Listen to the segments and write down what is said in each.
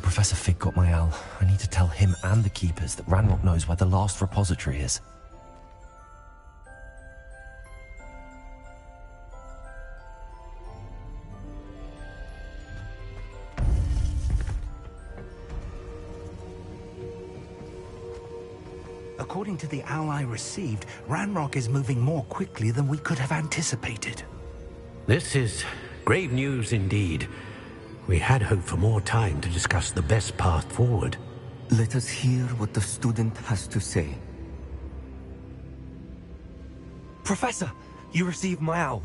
Professor Fig got my owl. I need to tell him and the Keepers that Ranrock knows where the last repository is. According to the owl I received, Ranrock is moving more quickly than we could have anticipated. This is grave news indeed. We had hoped for more time to discuss the best path forward. Let us hear what the student has to say. Professor, you received my owl.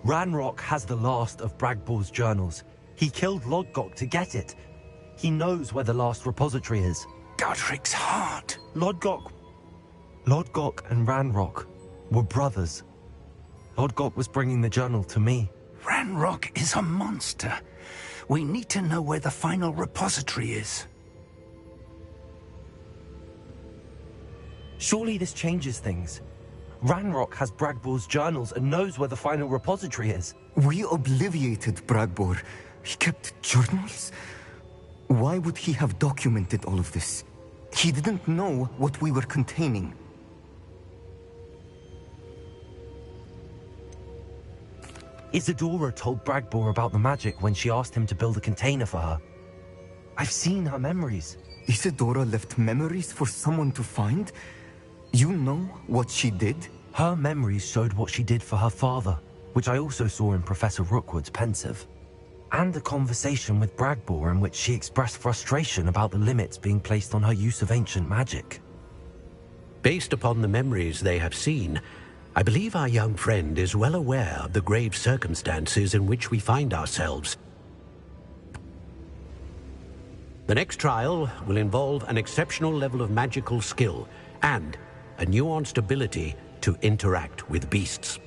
Ranrock has the last of Bragbor's journals. He killed Lodgok to get it. He knows where the last repository is. Godric's heart. Lodgok and Ranrock were brothers. Lodgok was bringing the journal to me. Ranrock is a monster. We need to know where the final repository is. Surely this changes things. Ranrock has Bragbor's journals and knows where the final repository is. We obliviated Bragbor. He kept journals? Why would he have documented all of this? He didn't know what we were containing. Isadora told Bragbor about the magic when she asked him to build a container for her. I've seen her memories. Isadora left memories for someone to find? You know what she did? Her memories showed what she did for her father, which I also saw in Professor Rookwood's pensive. And a conversation with Bragbor in which she expressed frustration about the limits being placed on her use of ancient magic. Based upon the memories they have seen, I believe our young friend is well aware of the grave circumstances in which we find ourselves. The next trial will involve an exceptional level of magical skill and a nuanced ability to interact with beasts.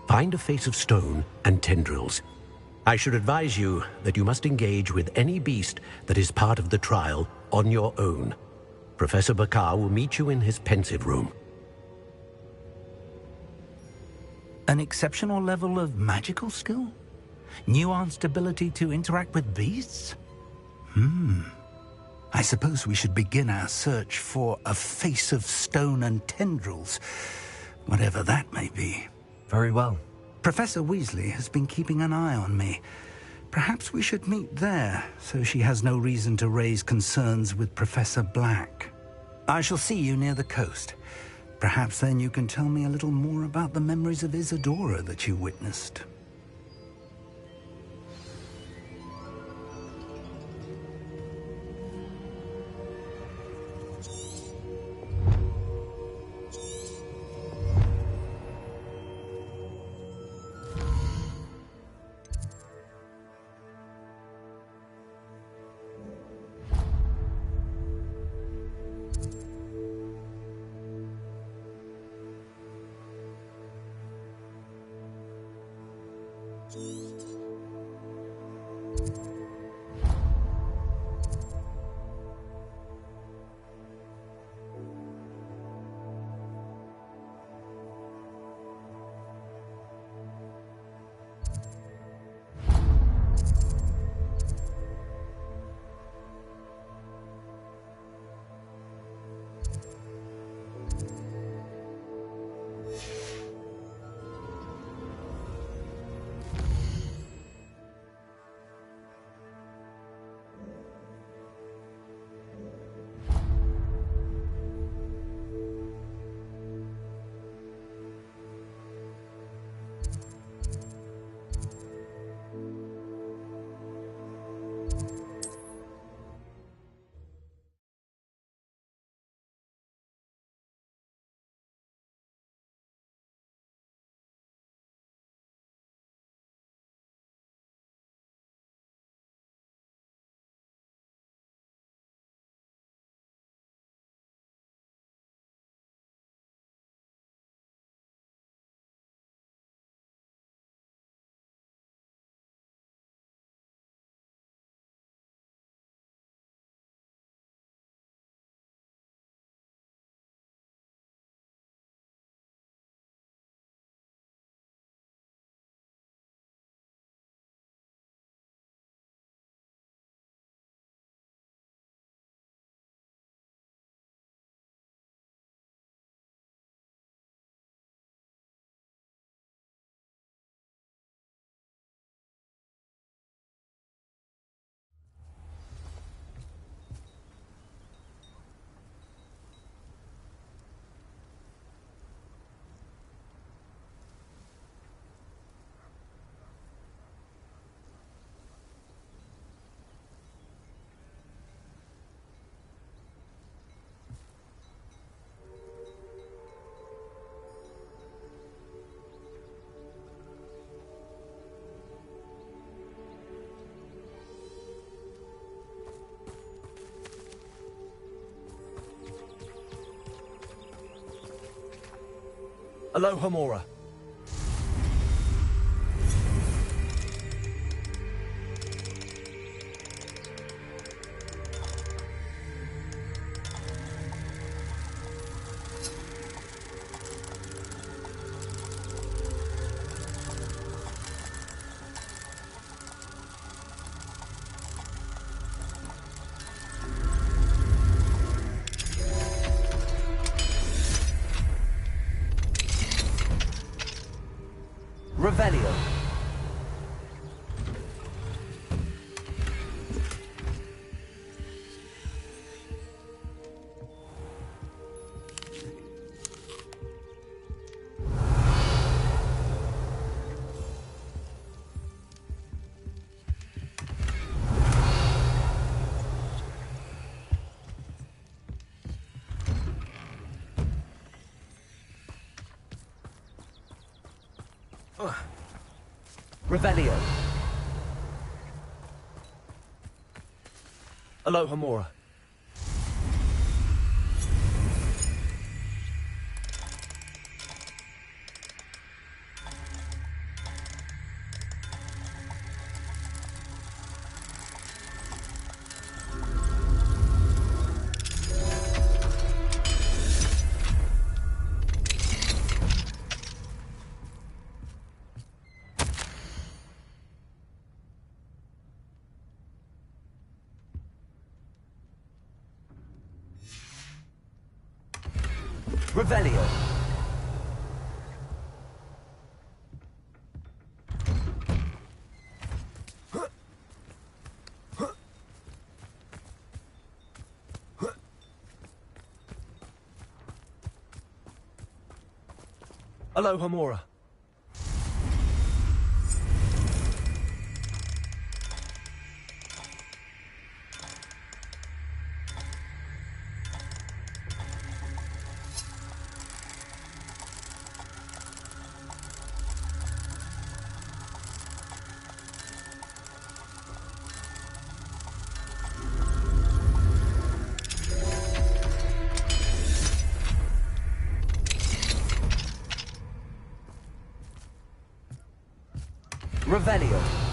Find a face of stone and tendrils. I should advise you that you must engage with any beast that is part of the trial on your own. Professor Bakar will meet you in his pensive room. An exceptional level of magical skill? Nuanced ability to interact with beasts? I suppose we should begin our search for a face of stone and tendrils, whatever that may be. Very well. Professor Weasley has been keeping an eye on me. Perhaps we should meet there, so she has no reason to raise concerns with Professor Black. I shall see you near the coast. Perhaps then you can tell me a little more about the memories of Isadora that you witnessed. Aloha Mora. Revelio. Revelio. Aloha Mora. Revelio. Aloha Mora. Revelio.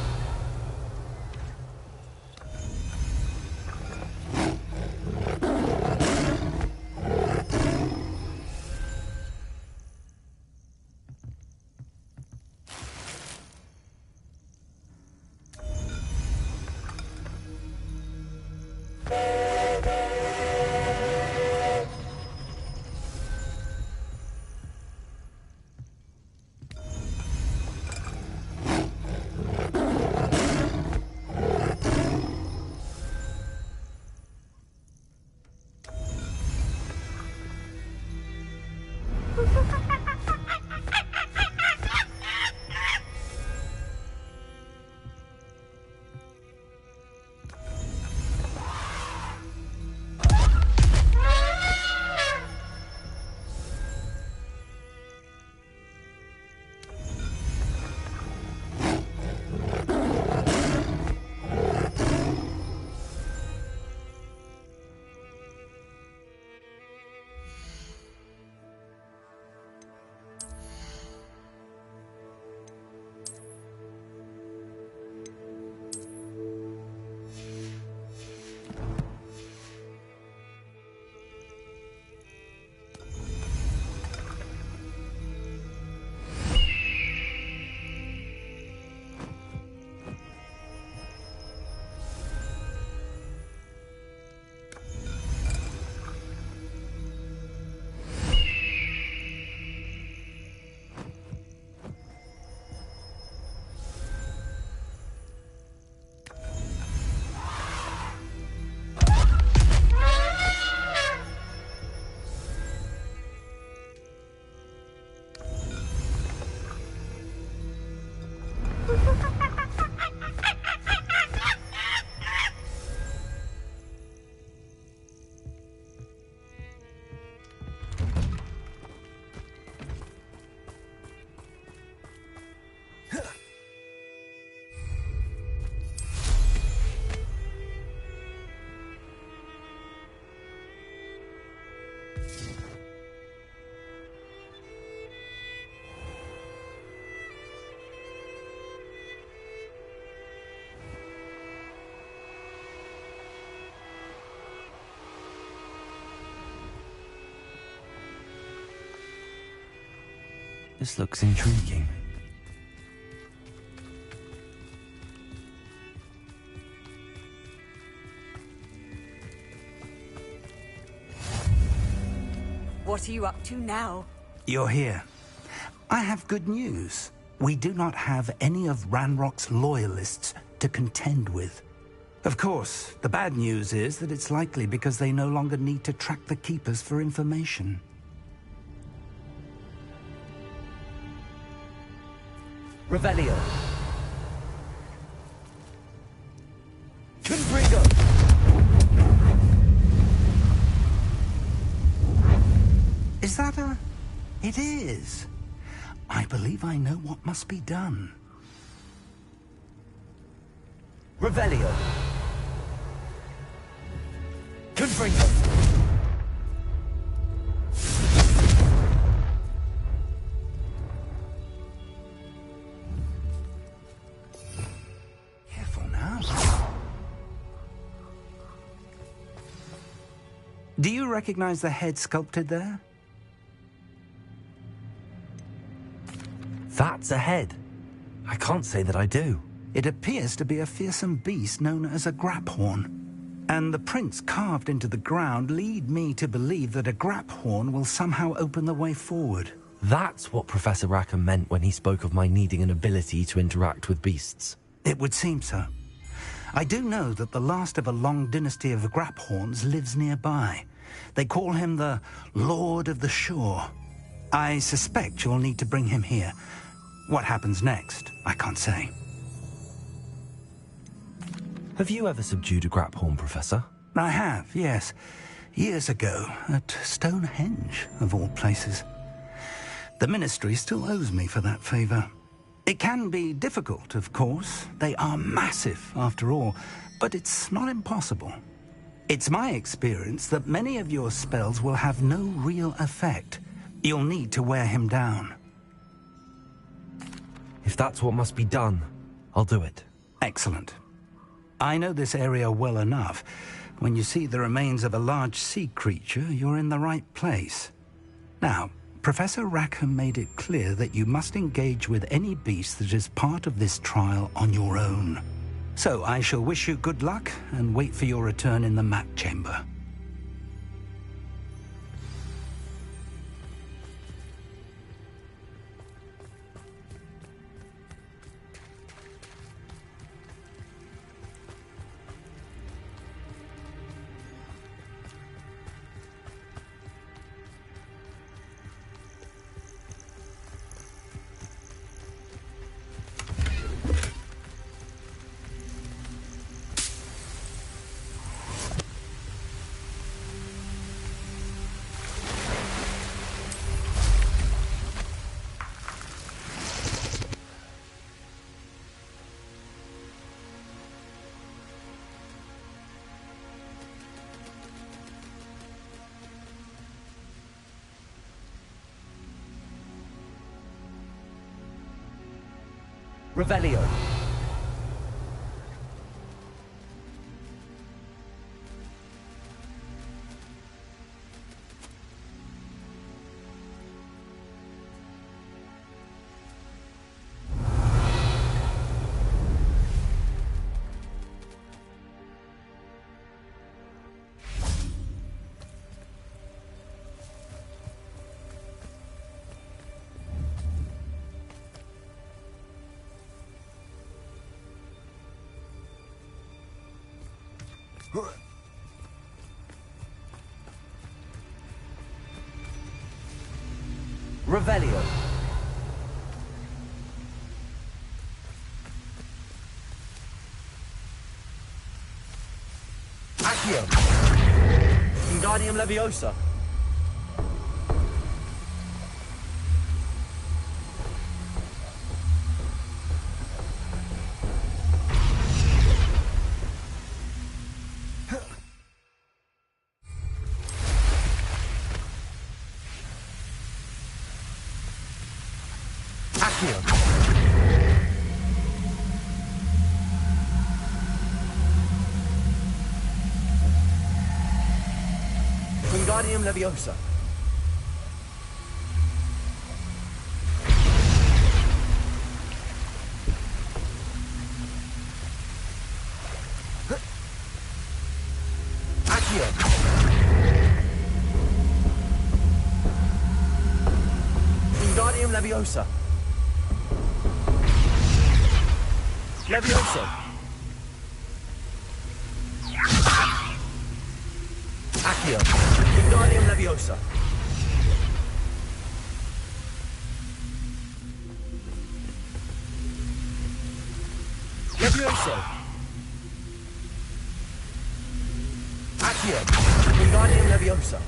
This looks intriguing. What are you up to now? You're here. I have good news. We do not have any of Ranrock's loyalists to contend with. Of course, the bad news is that it's likely because they no longer need to track the Keepers for information. Revelio. Confringo. Is that a... It is. I believe I know what must be done. Revelio. Confringo. Careful now. Do you recognize the head sculpted there? That's a head. I can't say that I do. It appears to be a fearsome beast known as a graphorn. And the prints carved into the ground lead me to believe that a graphorn will somehow open the way forward. That's what Professor Rackham meant when he spoke of my needing an ability to interact with beasts. It would seem so. I do know that the last of a long dynasty of graphorns lives nearby. They call him the Lord of the Shore. I suspect you'll need to bring him here. What happens next, I can't say. Have you ever subdued a graphorn, Professor? I have, yes. Years ago, at Stonehenge, of all places. The Ministry still owes me for that favor. It can be difficult, of course. They are massive, after all, but it's not impossible. It's my experience that many of your spells will have no real effect. You'll need to wear him down. If that's what must be done, I'll do it. Excellent. I know this area well enough. When you see the remains of a large sea creature, you're in the right place. Now, Professor Rackham made it clear that you must engage with any beast that is part of this trial on your own. So I shall wish you good luck and wait for your return in the map chamber. Revelio. Revelio. Accio. Wingardium Leviosa. Wingardium Leviosa. Leviosa. Leviosa. Accio. Wingardium Leviosa. Levioso. Accio. Wingardium Leviosa.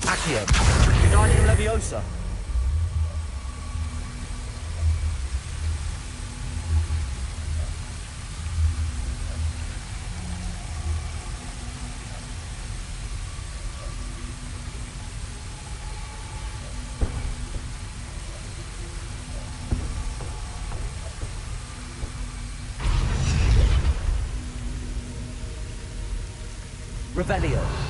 Accio. Wingardium Leviosa. Revelio.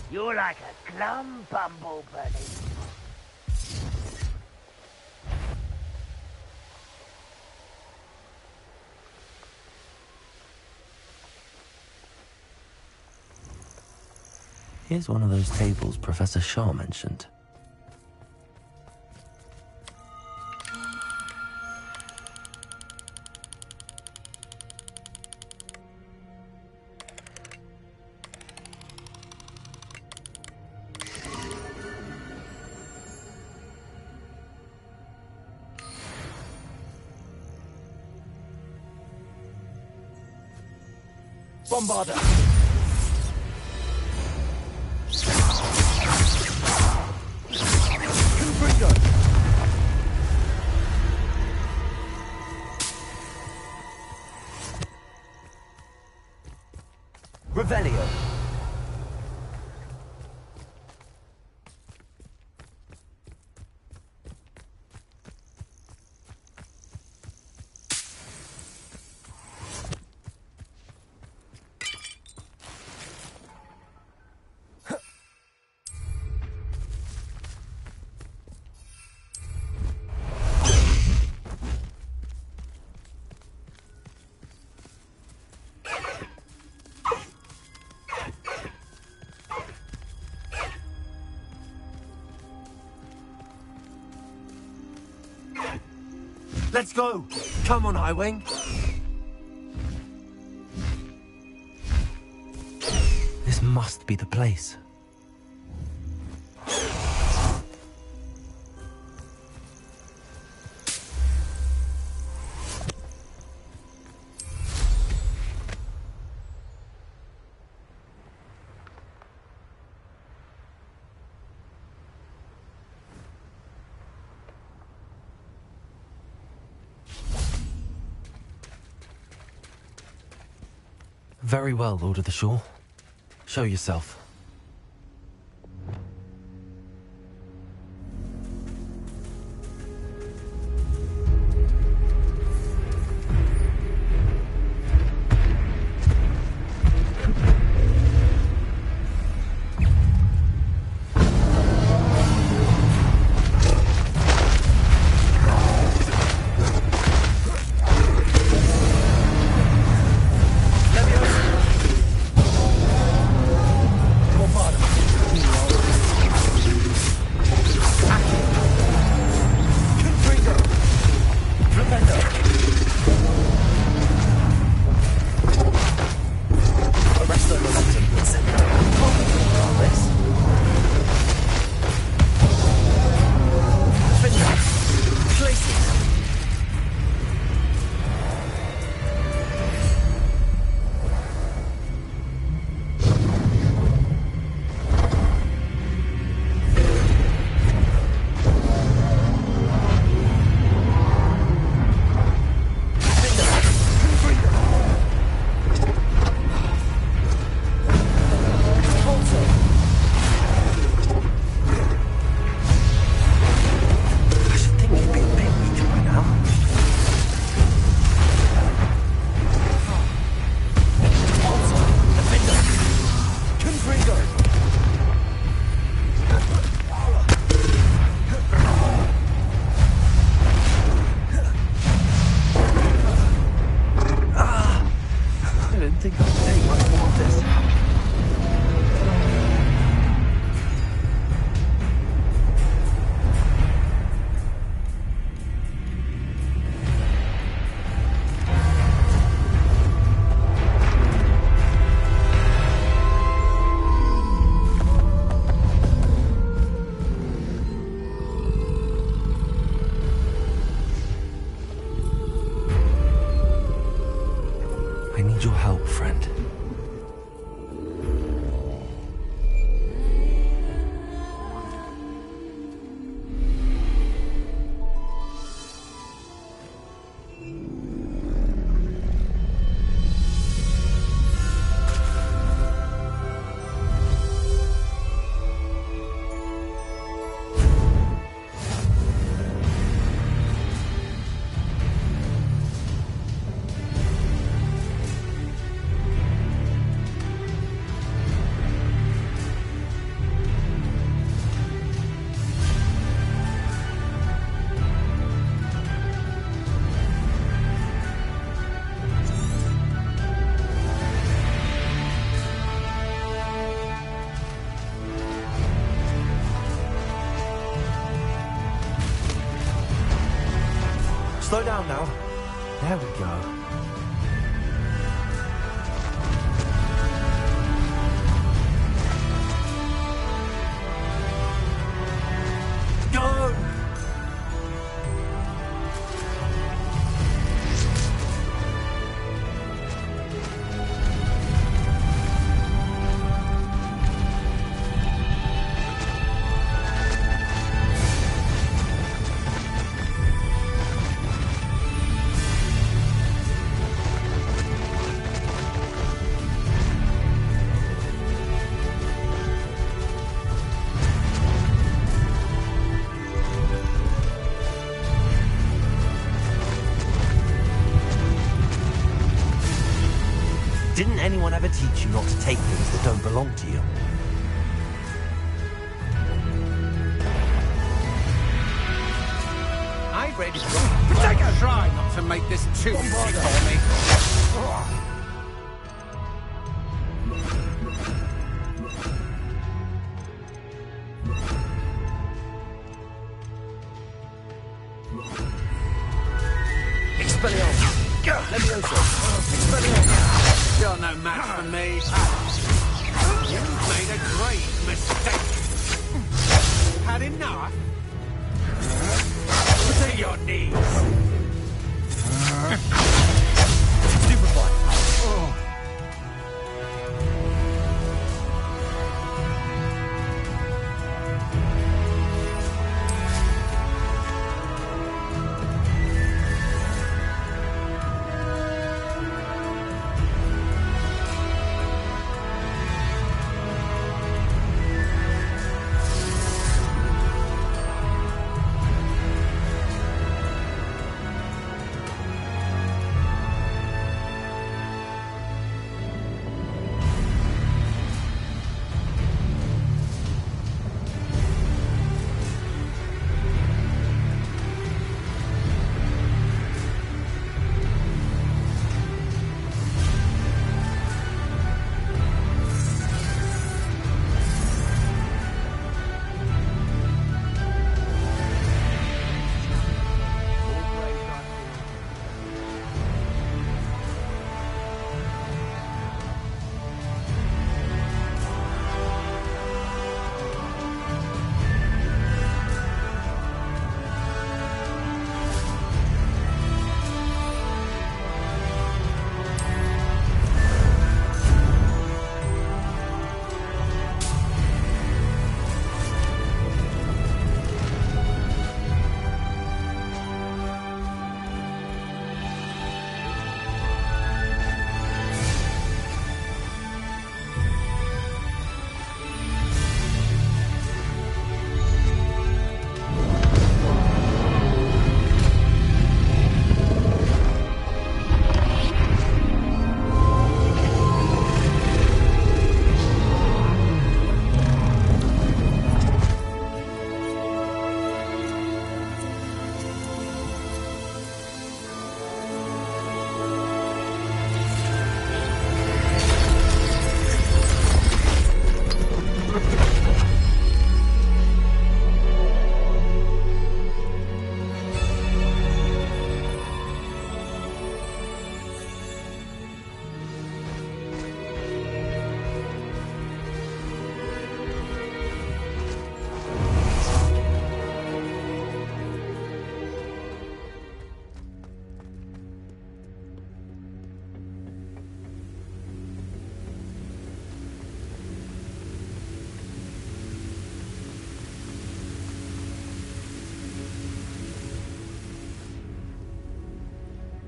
You're like a glum bumblebee. Here's one of those tables Professor Shaw mentioned. Bombarda. Confringo. Revelio. Let's go! Come on, Highwing! This must be the place. Very well, Lord of the Shore. Show yourself. Slow down now. There we go. Go! Didn't anyone ever teach you not to take things that don't belong to you? I read it wrong. Take a try not to make this too easy for me. Expelliarmus! Levioso! Expelliarmus! You're no match for me. You've made a great mistake. Had enough? To your knees. Stupefy!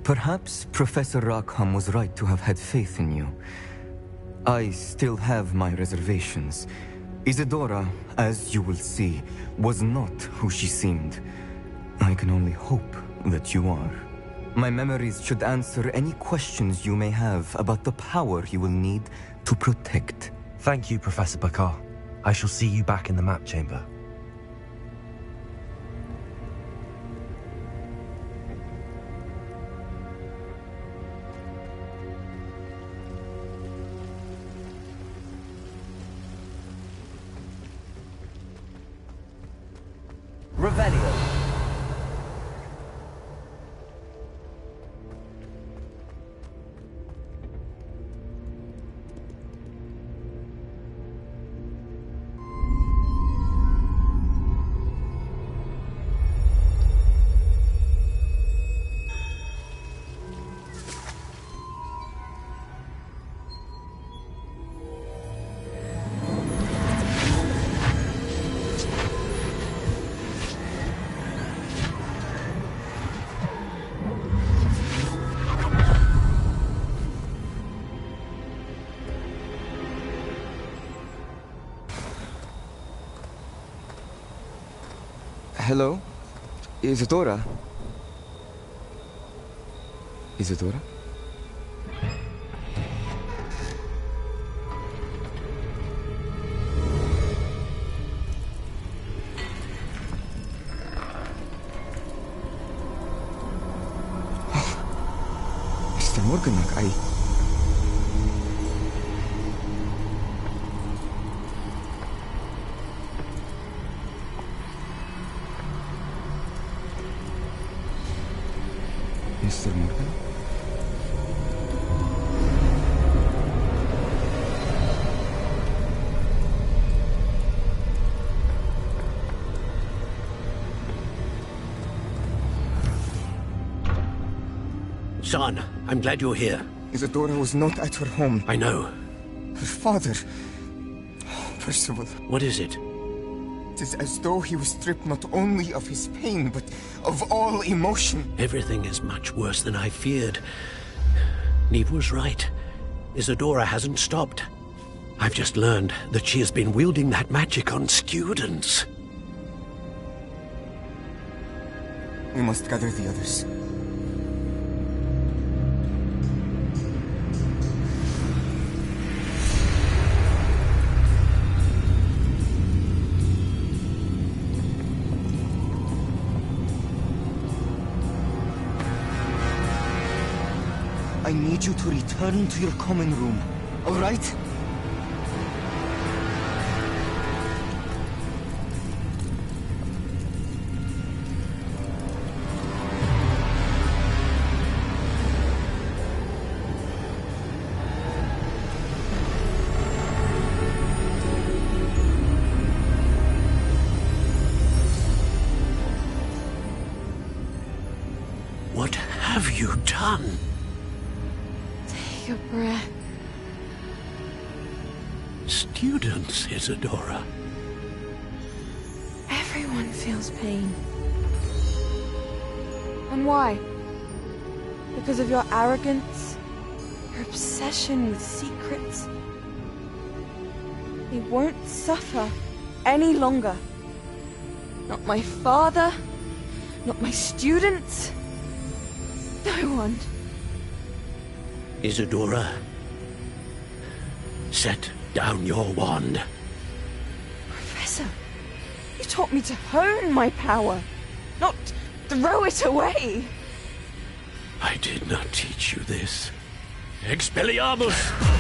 Perhaps Professor Rackham was right to have had faith in you. I still have my reservations. Isadora, as you will see, was not who she seemed. I can only hope that you are. My memories should answer any questions you may have about the power you will need to protect. Thank you, Professor Bakar. I shall see you back in the map chamber. Revelio. Hello? Isadora? Isadora? Mr. Morganach, Mr. Morgan? Son, I'm glad you're here. Isadora was not at her home. I know. Her father... Percival. What is it? It is as though he was stripped not only of his pain, but of all emotion. Everything is much worse than I feared. Neve was right. Isadora hasn't stopped. I've just learned that she has been wielding that magic on students. We must gather the others. I need you to return to your common room, all right? What have you done? Take a breath. Students, Isadora. Everyone feels pain. And why? Because of your arrogance? Your obsession with secrets? They won't suffer any longer. Not my father, not my students. No one. Isadora, set down your wand. Professor, you taught me to hone my power, not throw it away. I did not teach you this. Expelliarmus!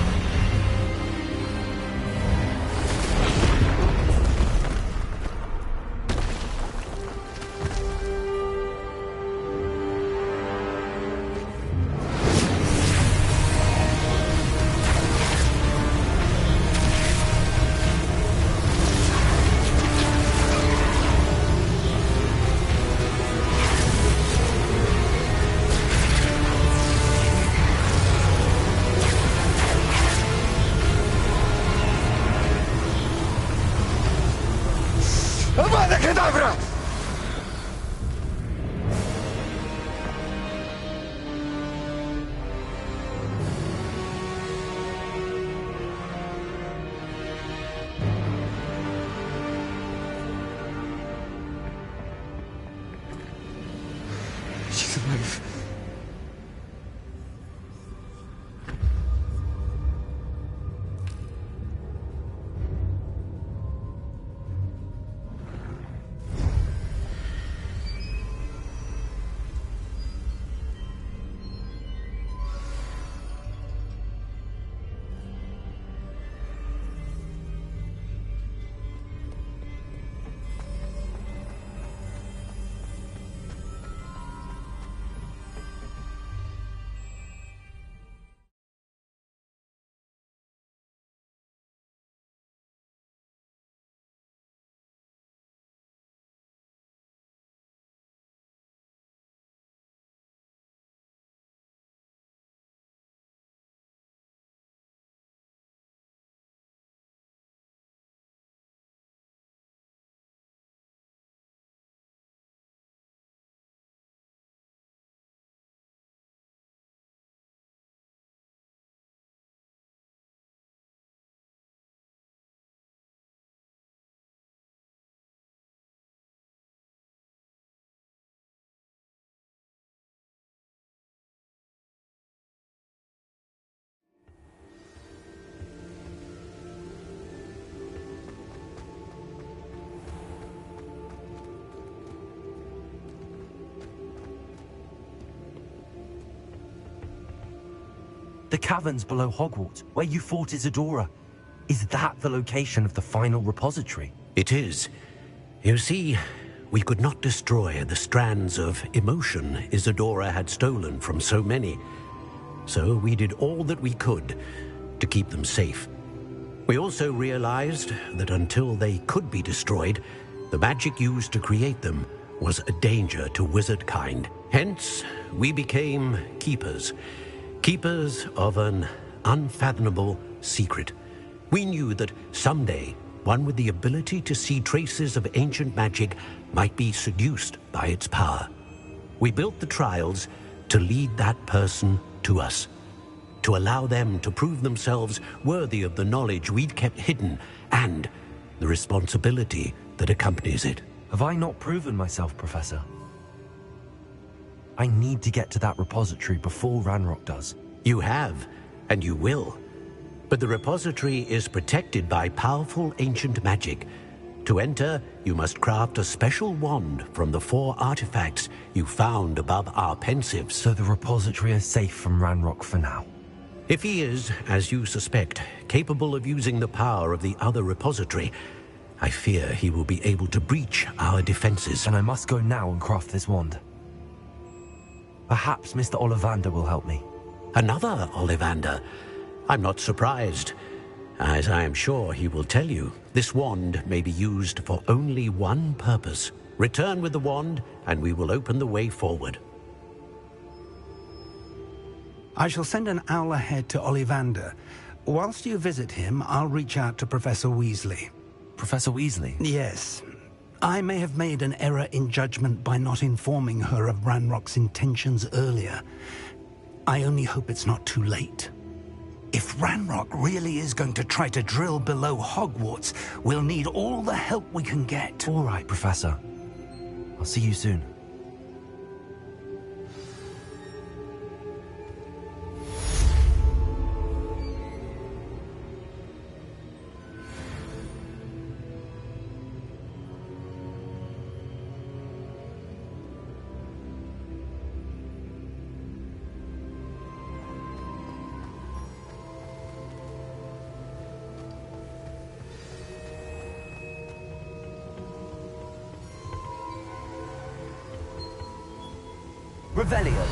She's alive. The caverns below Hogwart, where you fought Isadora. Is that the location of the final repository? It is. You see, we could not destroy the strands of emotion Isadora had stolen from so many. So we did all that we could to keep them safe. We also realized that until they could be destroyed, the magic used to create them was a danger to wizard kind. Hence, we became keepers. Keepers of an unfathomable secret. We knew that someday, one with the ability to see traces of ancient magic might be seduced by its power. We built the trials to lead that person to us, to allow them to prove themselves worthy of the knowledge we'd kept hidden and the responsibility that accompanies it. Have I not proven myself, Professor? I need to get to that repository before Ranrock does. You have, and you will. But the repository is protected by powerful ancient magic. To enter, you must craft a special wand from the 4 artifacts you found above our pensives. So the repository is safe from Ranrock for now. If he is, as you suspect, capable of using the power of the other repository, I fear he will be able to breach our defenses. And I must go now and craft this wand. Perhaps Mr. Ollivander will help me. Another Ollivander? I'm not surprised. As I am sure he will tell you, this wand may be used for only one purpose. Return with the wand, and we will open the way forward. I shall send an owl ahead to Ollivander. Whilst you visit him, I'll reach out to Professor Weasley. Professor Weasley? Yes. I may have made an error in judgment by not informing her of Ranrock's intentions earlier. I only hope it's not too late. If Ranrock really is going to try to drill below Hogwarts, we'll need all the help we can get. All right, Professor. I'll see you soon. Revelio.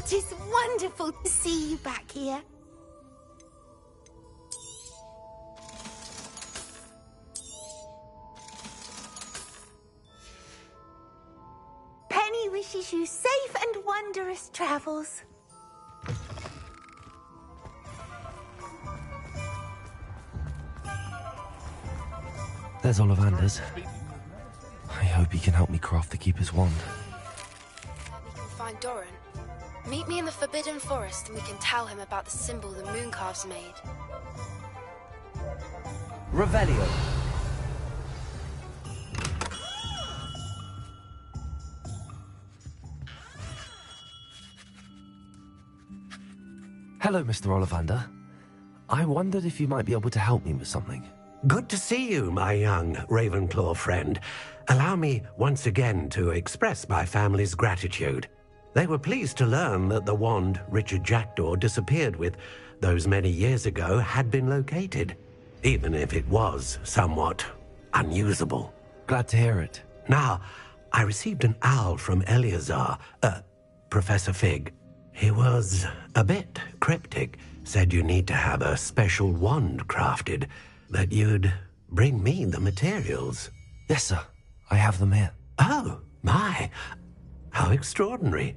It is wonderful to see you back here. Penny wishes you safe and wondrous travels. There's Ollivanders. I hope he can help me craft the Keeper's wand. We can find Doran. Meet me in the Forbidden Forest and we can tell him about the symbol the Mooncalf's made. Revelio. Hello, Mr. Ollivander. I wondered if you might be able to help me with something. Good to see you, my young Ravenclaw friend. Allow me once again to express my family's gratitude. They were pleased to learn that the wand Richard Jackdaw disappeared with those many years ago had been located, even if it was somewhat unusable. Glad to hear it. Now, I received an owl from Eleazar, Professor Fig. He was a bit cryptic, said you need to have a special wand crafted, that you'd bring me the materials. Yes, sir. I have them here. Oh, my. How extraordinary.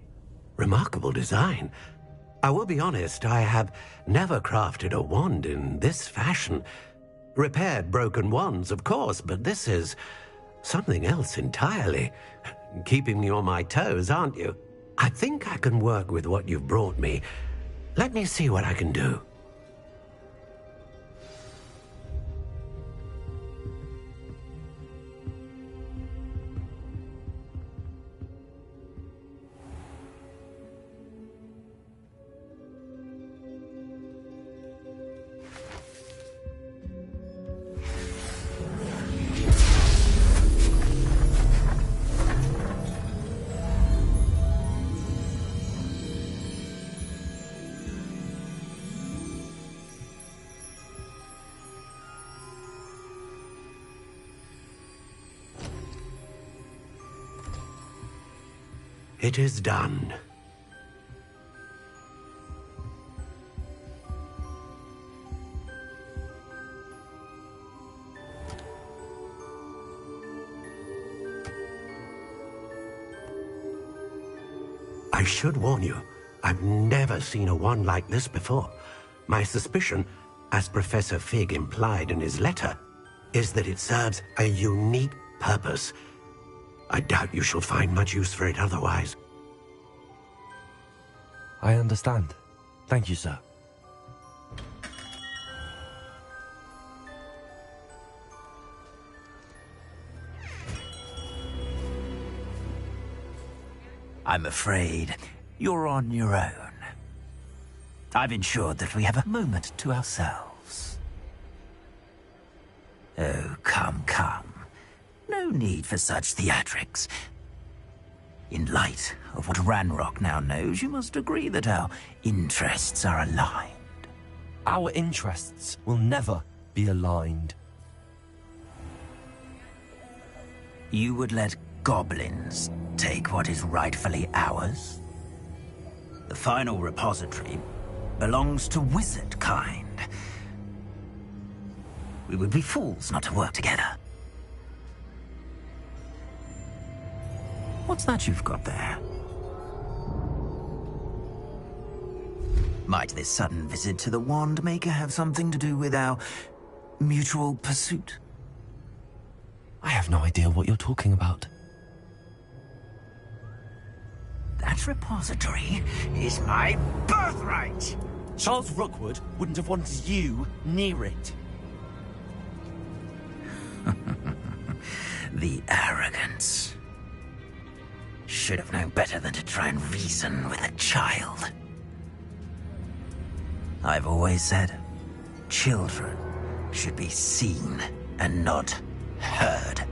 Remarkable design. I will be honest, I have never crafted a wand in this fashion. Repaired broken wands, of course, but this is something else entirely. Keeping me on my toes, aren't you? I think I can work with what you've brought me. Let me see what I can do. It is done. I should warn you, I've never seen a wand like this before. My suspicion, as Professor Fig implied in his letter, is that it serves a unique purpose. I doubt you shall find much use for it otherwise. I understand. Thank you, sir. I'm afraid you're on your own. I've ensured that we have a moment to ourselves. Oh, come, come. No need for such theatrics. In light of what Ranrock now knows, you must agree that our interests are aligned. Our interests will never be aligned. You would let goblins take what is rightfully ours? The final repository belongs to wizard kind. We would be fools not to work together. What's that you've got there? Might this sudden visit to the Wand Maker have something to do with our mutual pursuit? I have no idea what you're talking about. That repository is my birthright! Charles Rookwood wouldn't have wanted you near it. The arrogance. Should have known better than to try and reason with a child. I've always said, children should be seen and not heard.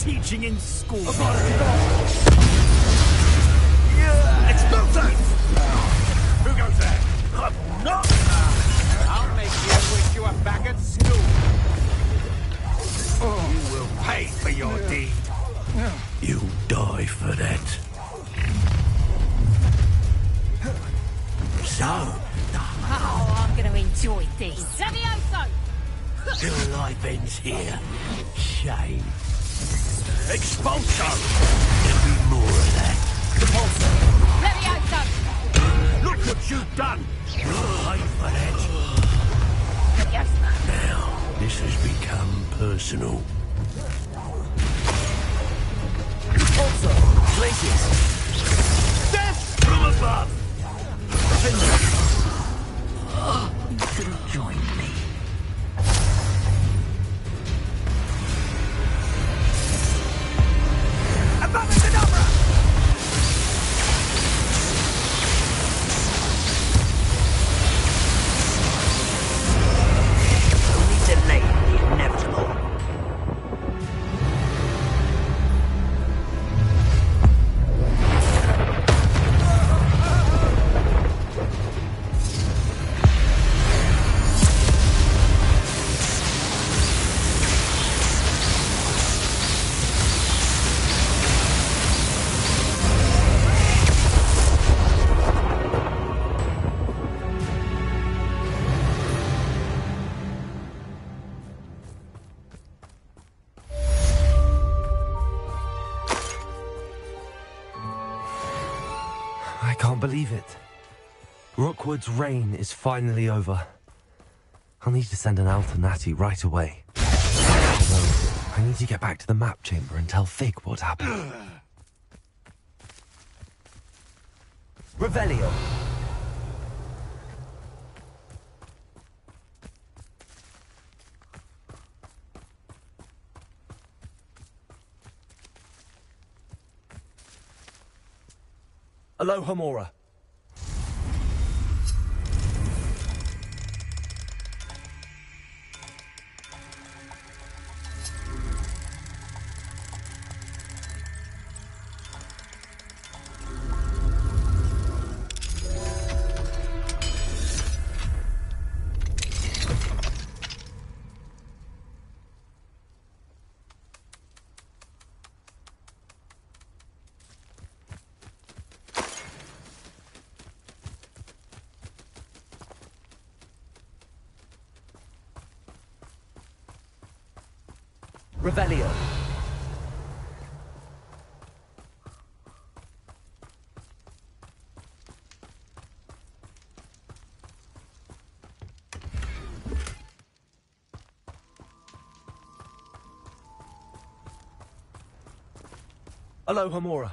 teaching in school. Expulsion! Who goes there? Not! I'll make you wish you were back at school. You will pay for your deed. You die for that. So, Oh, I'm going to enjoy this. Levioso! your life ends here. Shame. Expulsion! There'll be more of that. Levioso! Look what you've done! You'll pay for that. Yes. Now, this has become personal. Also, places. Death from above! You could have joined me. Only delay the inevitable. I can't believe it. Rookwood's reign is finally over. I'll need to send an alternati right away. Although, I need to get back to the map chamber and tell Fig what happened. Revelio. Alohomora. Revelio. Alohomora.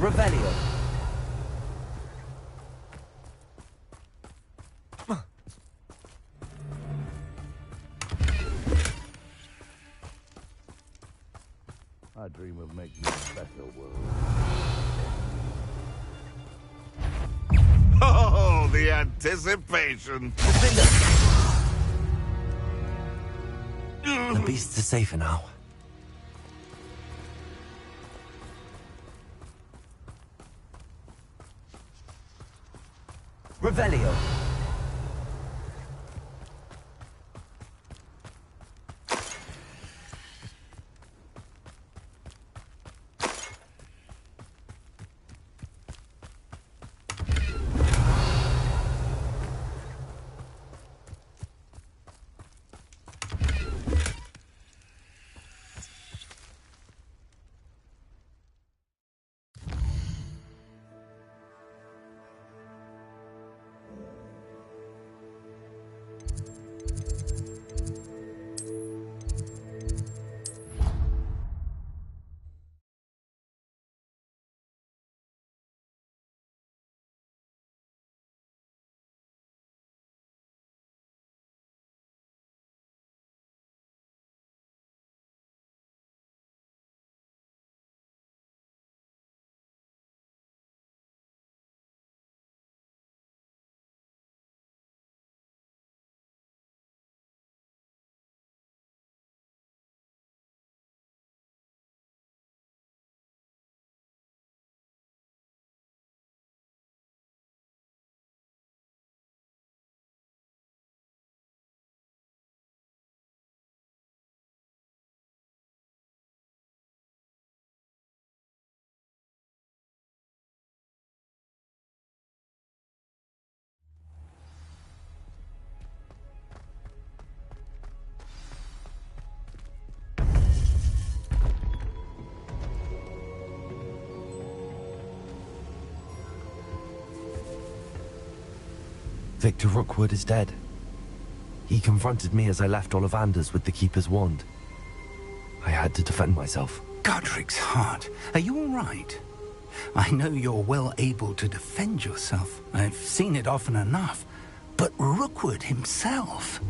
Revelio. I dream of making a better world. Oh, the anticipation! The beasts are safer now. Revelio. Victor Rookwood is dead. He confronted me as I left Ollivander's with the Keeper's wand. I had to defend myself. Godric's heart. Are you all right? I know you're well able to defend yourself. I've seen it often enough. But Rookwood himself...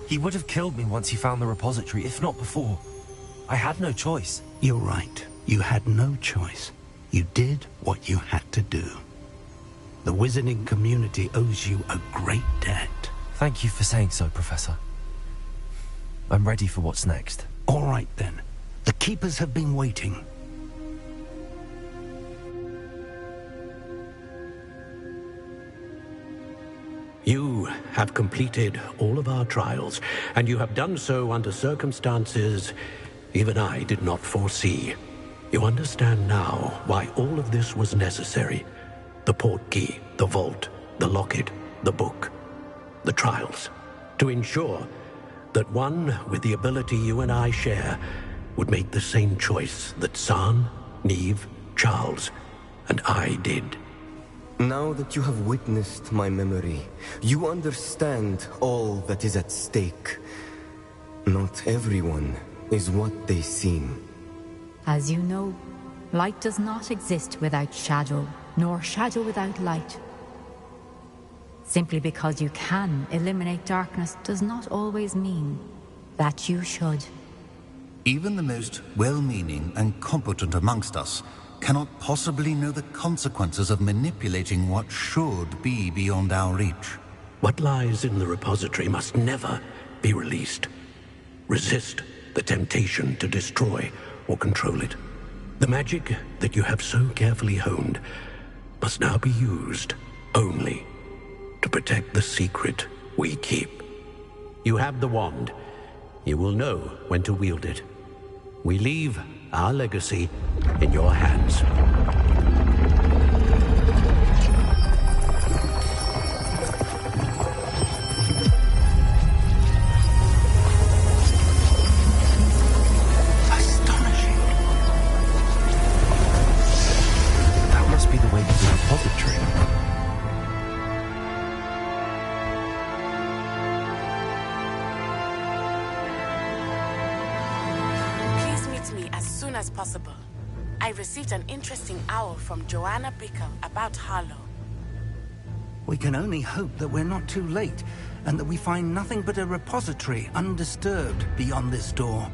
He would have killed me once he found the repository, if not before. I had no choice. You're right. You had no choice. You did what you had to do. The wizarding community owes you a great debt. Thank you for saying so, Professor. I'm ready for what's next. All right, then. The Keepers have been waiting. You have completed all of our trials, and you have done so under circumstances even I did not foresee. You understand now why all of this was necessary. The portkey, the vault, the locket, the book, the trials. To ensure that one with the ability you and I share would make the same choice that San, Neve, Charles, and I did. Now that you have witnessed my memory, you understand all that is at stake. Not everyone is what they seem. As you know, light does not exist without shadow, nor shadow without light. Simply because you can eliminate darkness does not always mean that you should. Even the most well-meaning and competent amongst us cannot possibly know the consequences of manipulating what should be beyond our reach. What lies in the repository must never be released. Resist the temptation to destroy or control it. The magic that you have so carefully honed must now be used only to protect the secret we keep. You have the wand. You will know when to wield it. We leave our legacy in your hands. Astonishing. That must be the way to the repository. As possible. I received an interesting owl from Joanna Bakar about Harlow. We can only hope that we're not too late, and that we find nothing but a repository undisturbed beyond this door.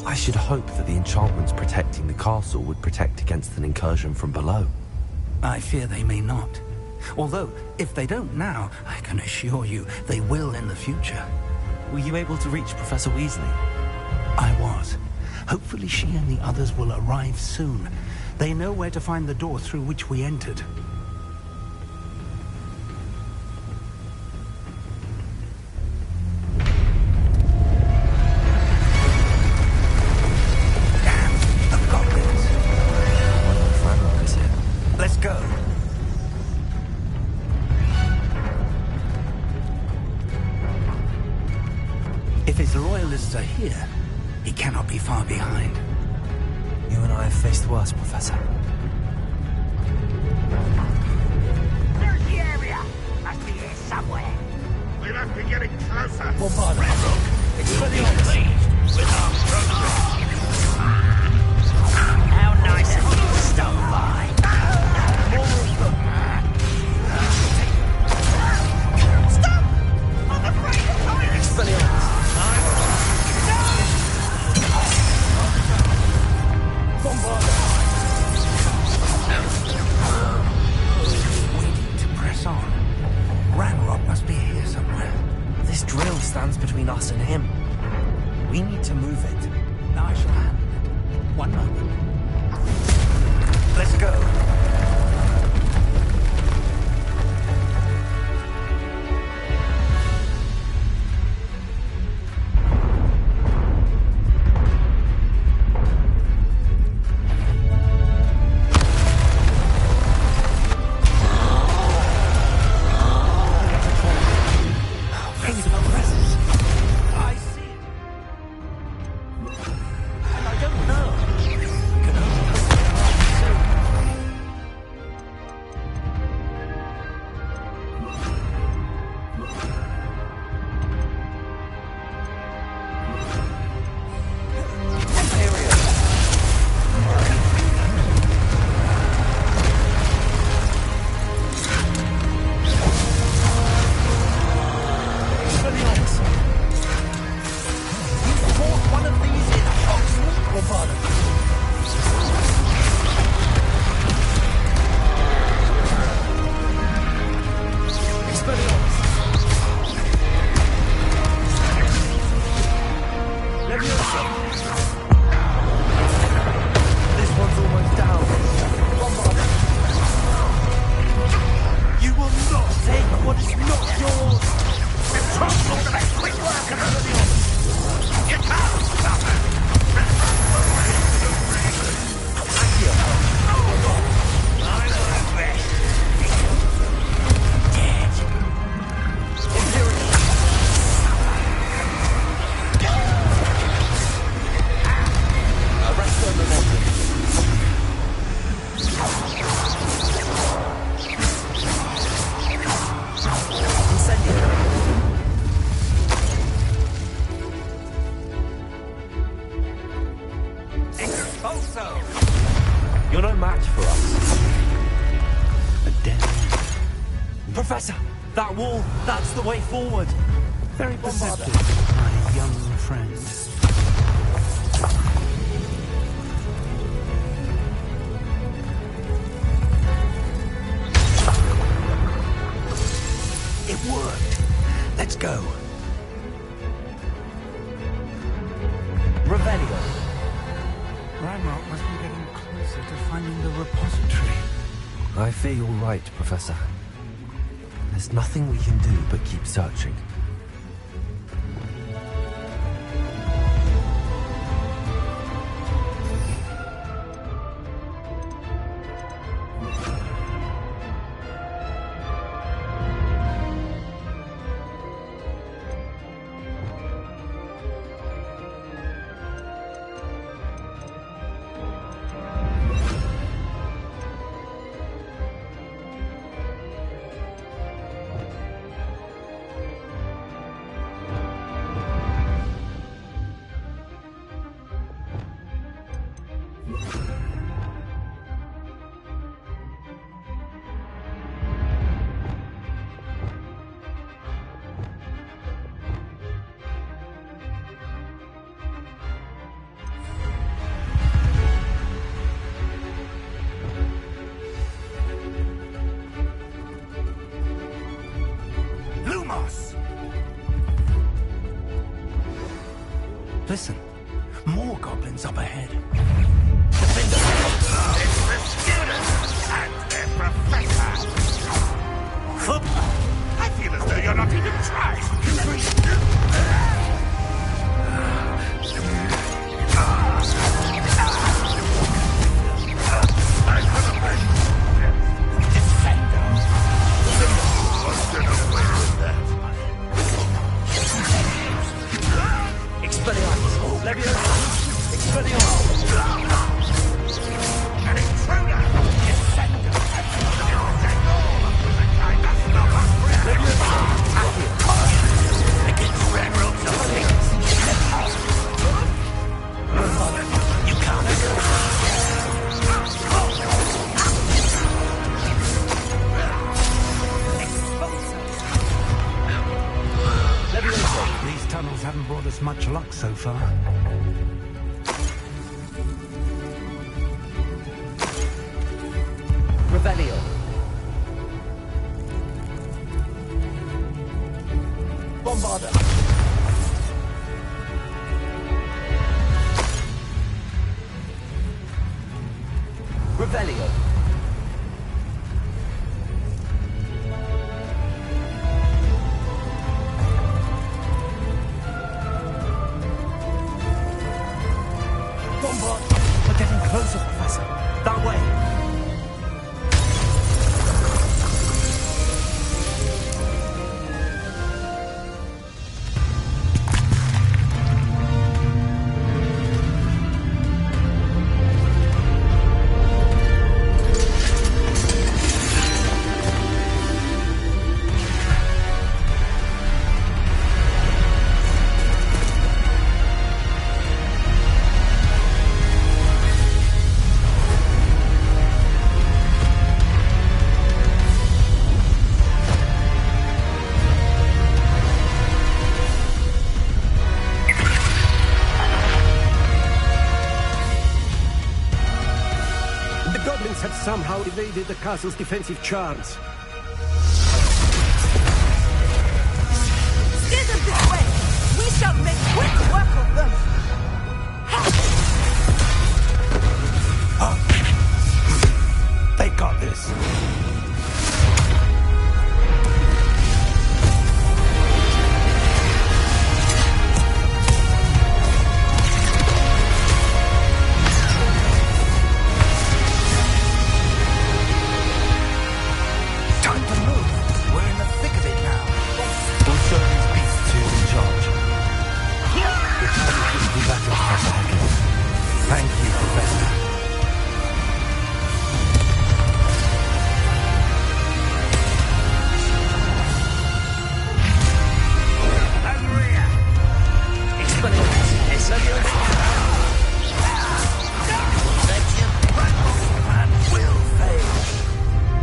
I should hope that the enchantments protecting the castle would protect against an incursion from below. I fear they may not. Although, if they don't now, I can assure you they will in the future. Were you able to reach Professor Weasley? I was. Hopefully she and the others will arrive soon. They know where to find the door through which we entered. Let's go. If his loyalists are here, he cannot be far behind. You and I have faced worse, Professor. There's the area. Must be here somewhere. We'll have to get it closer. Well, bother it. It's for the pleased with our progress. How nice of you to stop by. This drill stands between us and him. We need to move it. Now I shall handle it. One moment. Let's go. You're no match for us. A dead end. Professor, that wall, that's the way forward. Very perceptive, my young friend. It worked. Let's go. Revelio. Ranrock must be getting closer to finding the repository. I fear you're right, Professor. There's nothing we can do but keep searching. Listen, more goblins up ahead. It's the students and their professor. I feel as though you're not even trying. Haven't brought us much luck so far. Revelio. Bombarder! Revelio! Bombard! We're getting closer, Professor. That way! Had somehow evaded the castle's defensive charms. Steer them this way! We shall make quick work of them! They got this. Thank you, Professor.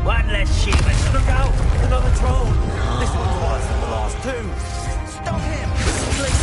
One less Sheeman. Look out! Another troll! This one's worse than the last two. Stop him! Please.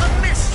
A miss!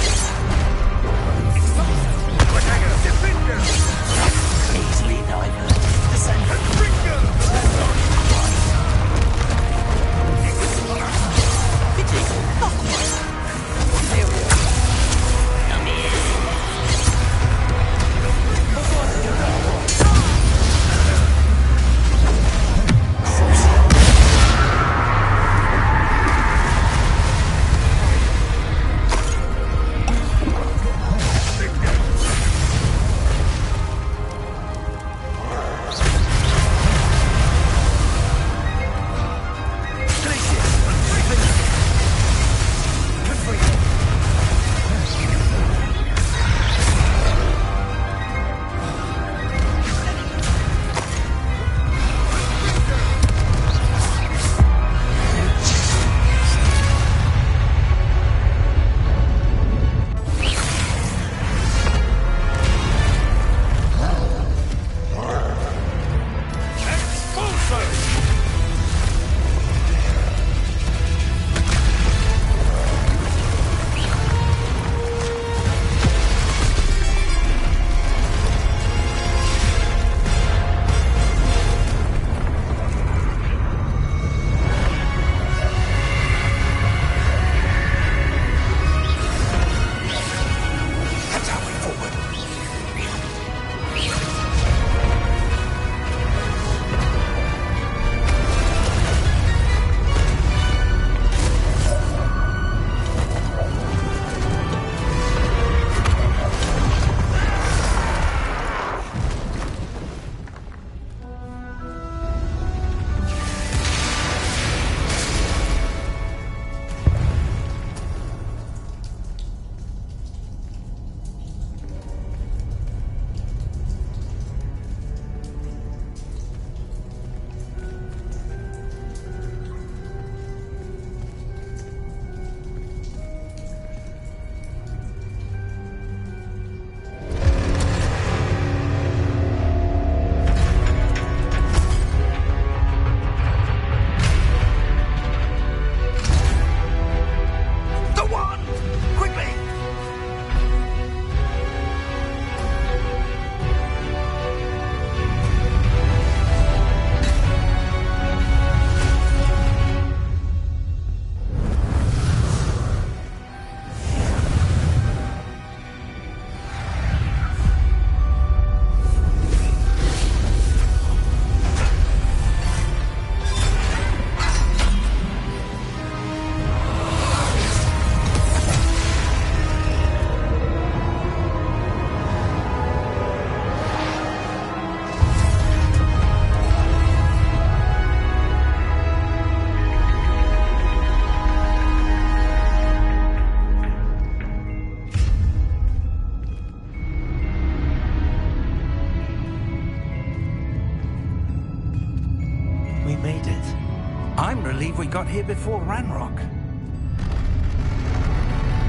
here before Ranrock.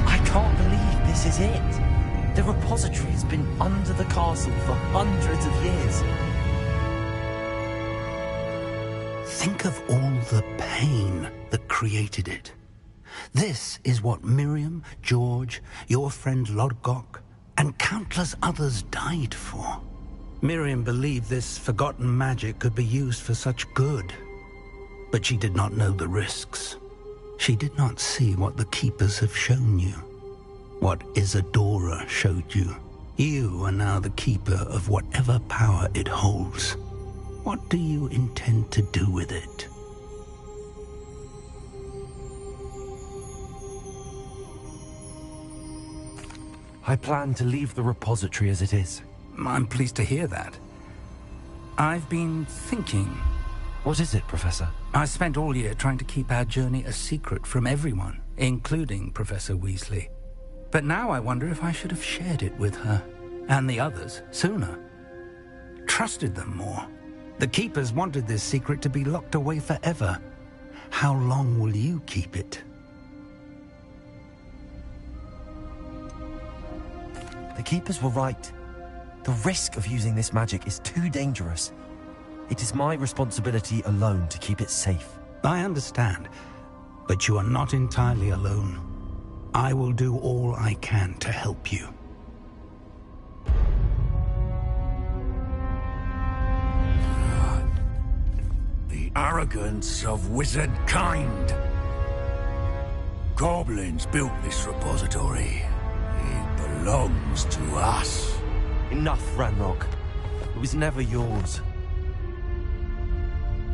I can't believe this is it. The repository has been under the castle for hundreds of years. Think of all the pain that created it. This is what Miriam, George, your friend Lodgok, and countless others died for. Miriam believed this forgotten magic could be used for such good. But she did not know the risks. She did not see what the Keepers have shown you. What Isadora showed you. You are now the Keeper of whatever power it holds. What do you intend to do with it? I plan to leave the repository as it is. I'm pleased to hear that. I've been thinking. What is it, Professor? I spent all year trying to keep our journey a secret from everyone, including Professor Weasley. But now I wonder if I should have shared it with her, and the others, sooner. Trusted them more. The Keepers wanted this secret to be locked away forever. How long will you keep it? The Keepers were right. The risk of using this magic is too dangerous. It is my responsibility alone to keep it safe. I understand, but you are not entirely alone. I will do all I can to help you. The arrogance of wizard kind. Goblins built this repository. It belongs to us. Enough, Ranrock. It was never yours.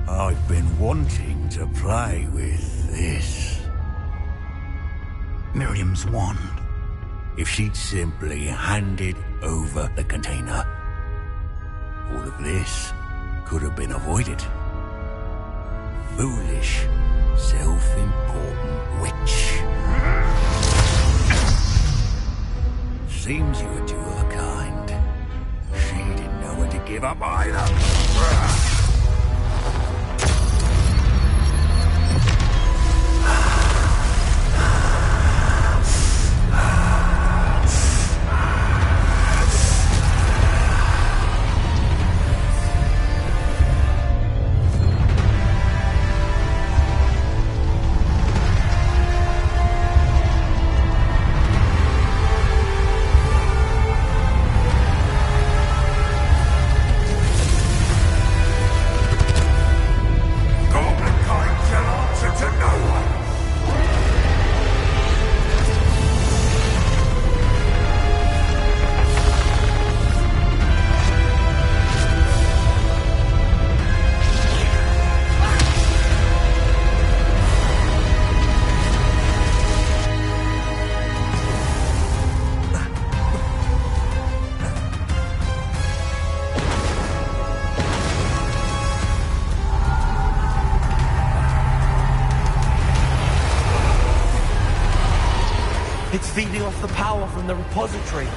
I've been wanting to play with this. Miriam's wand. If she'd simply handed over the container, all of this could have been avoided. Foolish, self-important witch. Seems you were two of a kind. She didn't know when to give up either. It's feeding off the power from the repository. No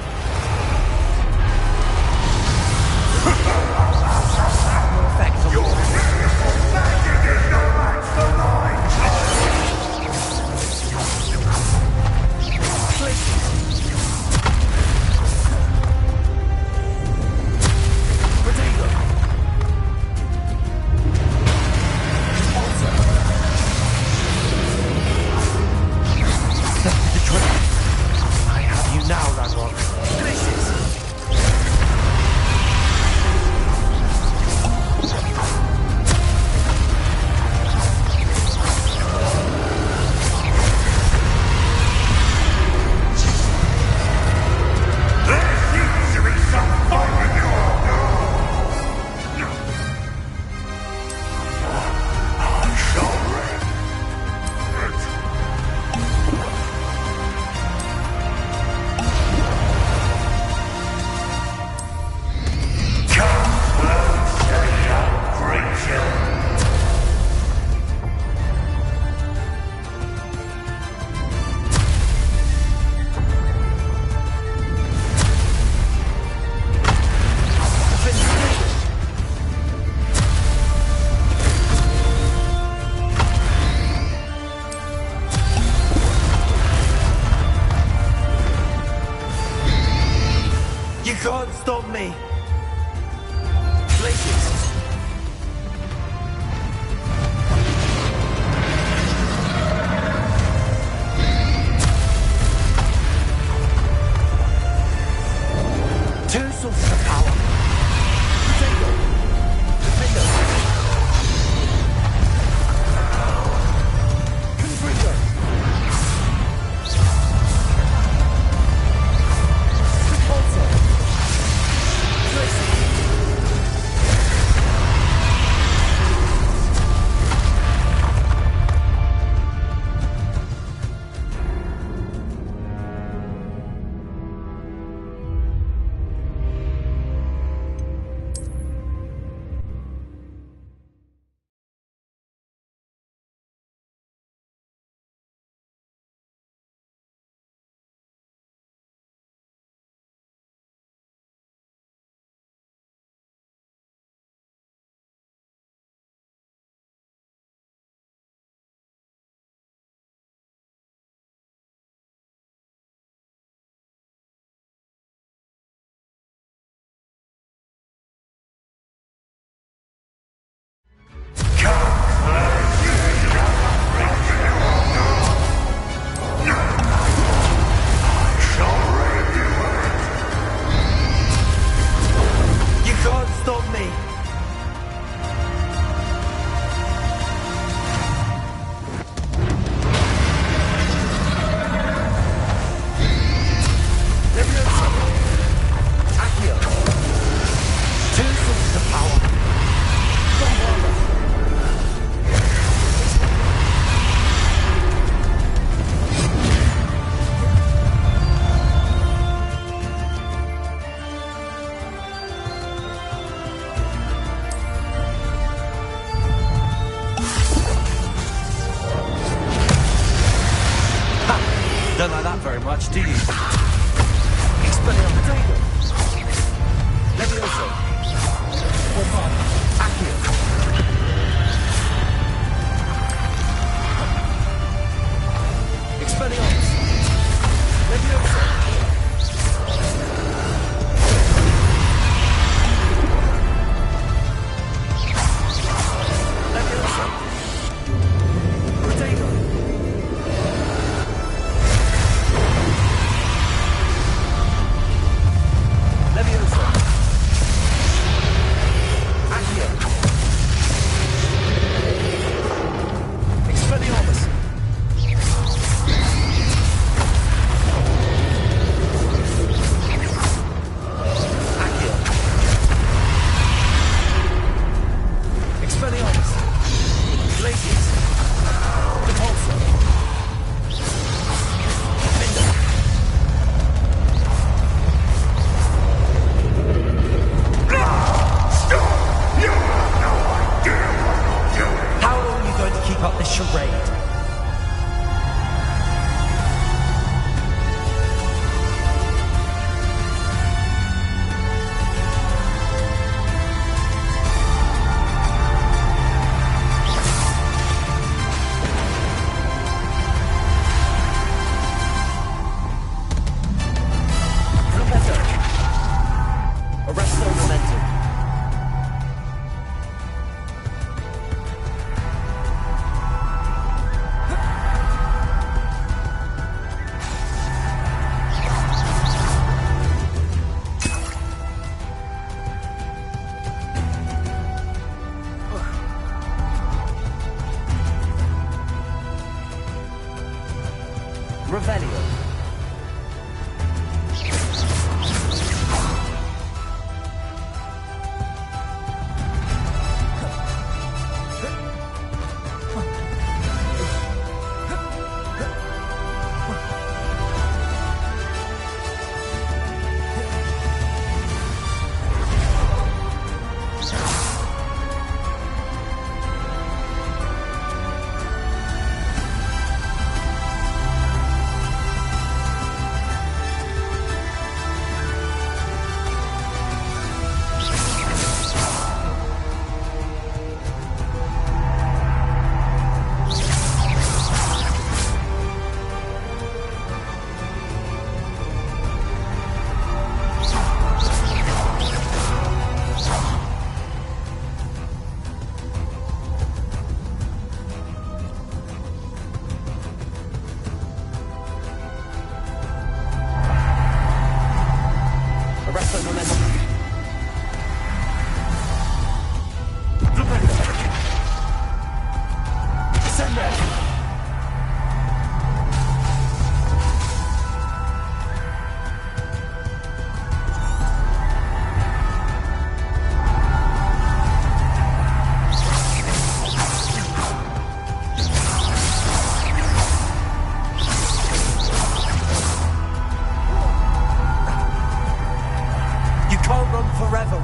effect on magic is no match for mine! Potato! Accepted the trick. I have you now, Ranrock. Delicious! can't stop me! Places! Two sources of power. Potato. Potato. Confringo. Repulsor. Tracy. You can't stop me! Leviosa! Accio! Two sources of power! Bombarda! Don't like that very much, do you? Expelliarmus. Levioso. Bombarda. Accio. Expelliarmus. Levioso. Levioso. Potato. Leviosa. Accio.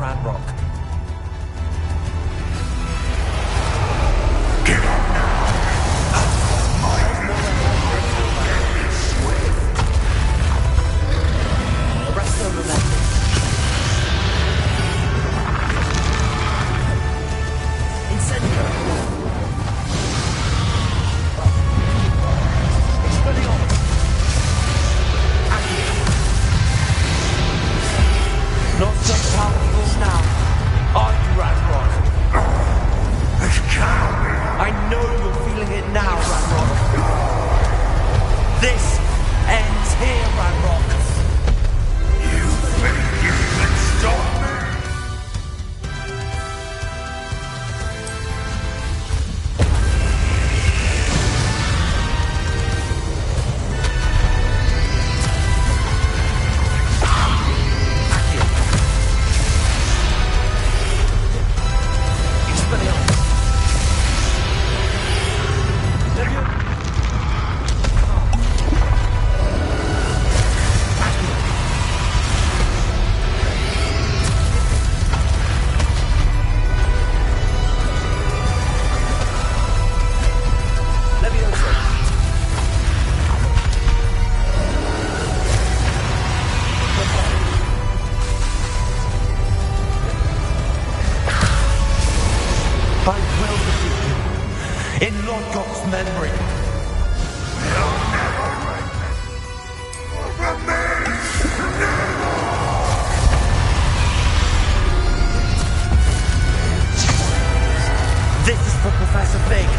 Ranrock. Not so powerful now, are you, Ranrock? I know you're feeling it now, Ranrock. This ends here, Ranrock. You think you can stop me? I will defeat you in Lodgok's memory. This is for Professor Fig.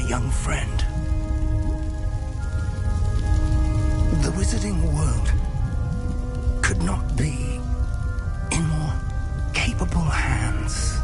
young friend. The wizarding world could not be in more capable hands.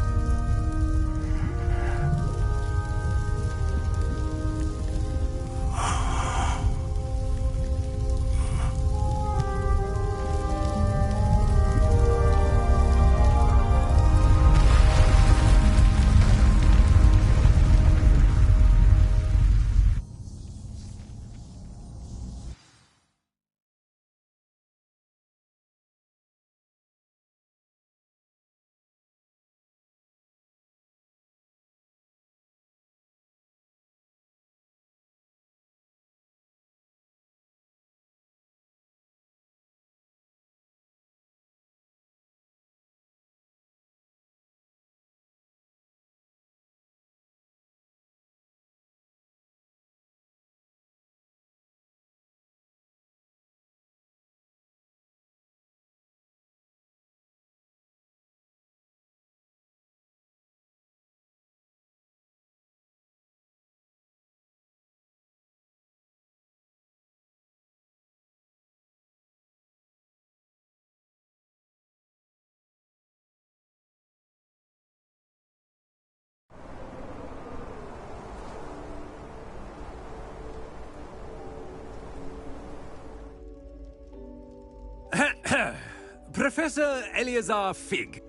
Professor Eleazar Fig.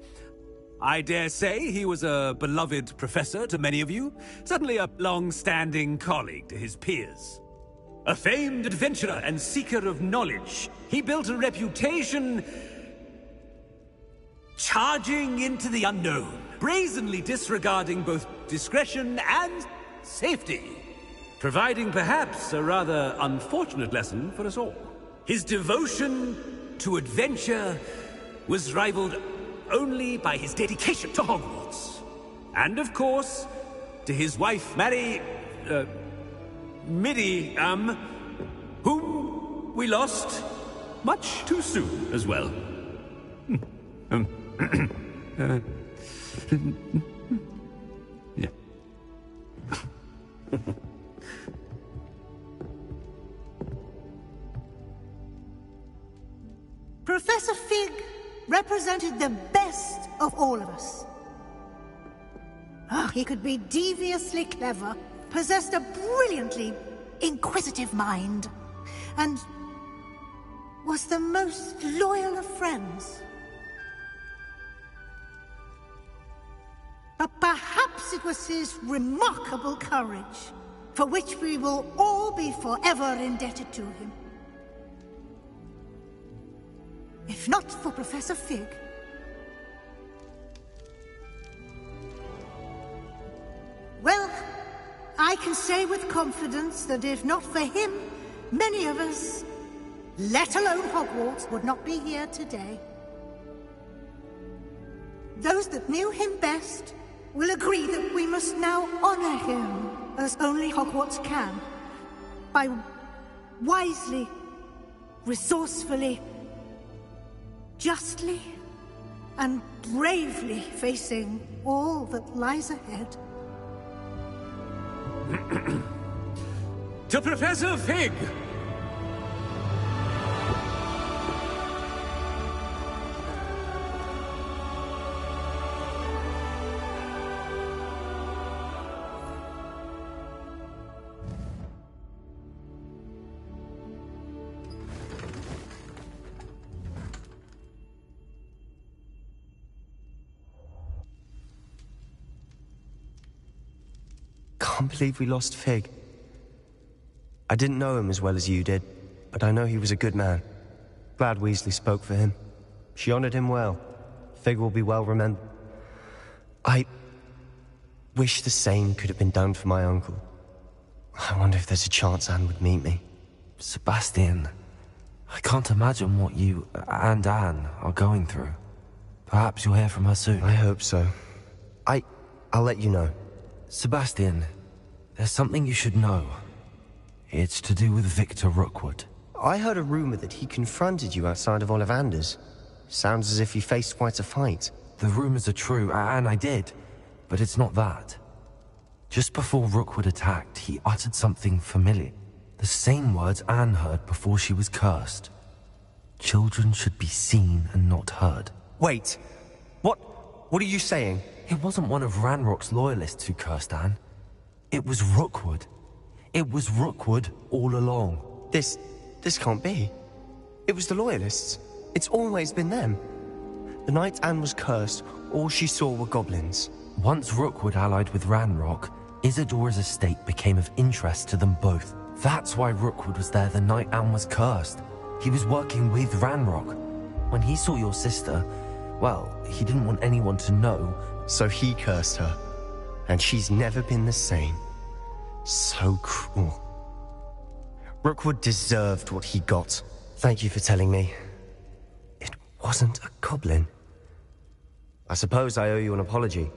I dare say he was a beloved professor to many of you, certainly a long-standing colleague to his peers. A famed adventurer and seeker of knowledge, he built a reputation charging into the unknown, brazenly disregarding both discretion and safety, providing perhaps a rather unfortunate lesson for us all. His devotion to adventure was rivaled only by his dedication to Hogwarts. And of course, to his wife, Middy, whom we lost much too soon as well. Yeah. Professor Fig represented the best of all of us. He could be deviously clever, possessed a brilliantly inquisitive mind, and was the most loyal of friends. But perhaps it was his remarkable courage, for which we will all be forever indebted to him. If not for Professor Fig, well, I can say with confidence that if not for him, many of us, let alone Hogwarts, would not be here today. Those that knew him best will agree that we must now honor him as only Hogwarts can, by wisely, resourcefully, justly and bravely facing all that lies ahead. To Professor Fig! Can't believe we lost Fig. I didn't know him as well as you did, but I know he was a good man. Glad Weasley spoke for him. She honored him well. Fig will be well remembered. I wish the same could have been done for my uncle. I wonder if there's a chance Anne would meet me. Sebastian, I can't imagine what you and Anne are going through. Perhaps you'll hear from her soon. I hope so. I'll let you know. Sebastian, there's something you should know. It's to do with Victor Rookwood. I heard a rumor that he confronted you outside of Ollivander's. Sounds as if he faced quite a fight. The rumors are true, and I did. But it's not that. Just before Rookwood attacked, he uttered something familiar. The same words Anne heard before she was cursed. Children should be seen and not heard. Wait. What are you saying? It wasn't one of Ranrock's loyalists who cursed Anne. It was Rookwood. It was Rookwood all along. This can't be. It was the loyalists. It's always been them. The night Anne was cursed, all she saw were goblins. Once Rookwood allied with Ranrock, Isadora's estate became of interest to them both. That's why Rookwood was there the night Anne was cursed. He was working with Ranrock. When he saw your sister, well, he didn't want anyone to know. So he cursed her. And she's never been the same. So cruel. Rookwood deserved what he got. Thank you for telling me. It wasn't a goblin. I suppose I owe you an apology.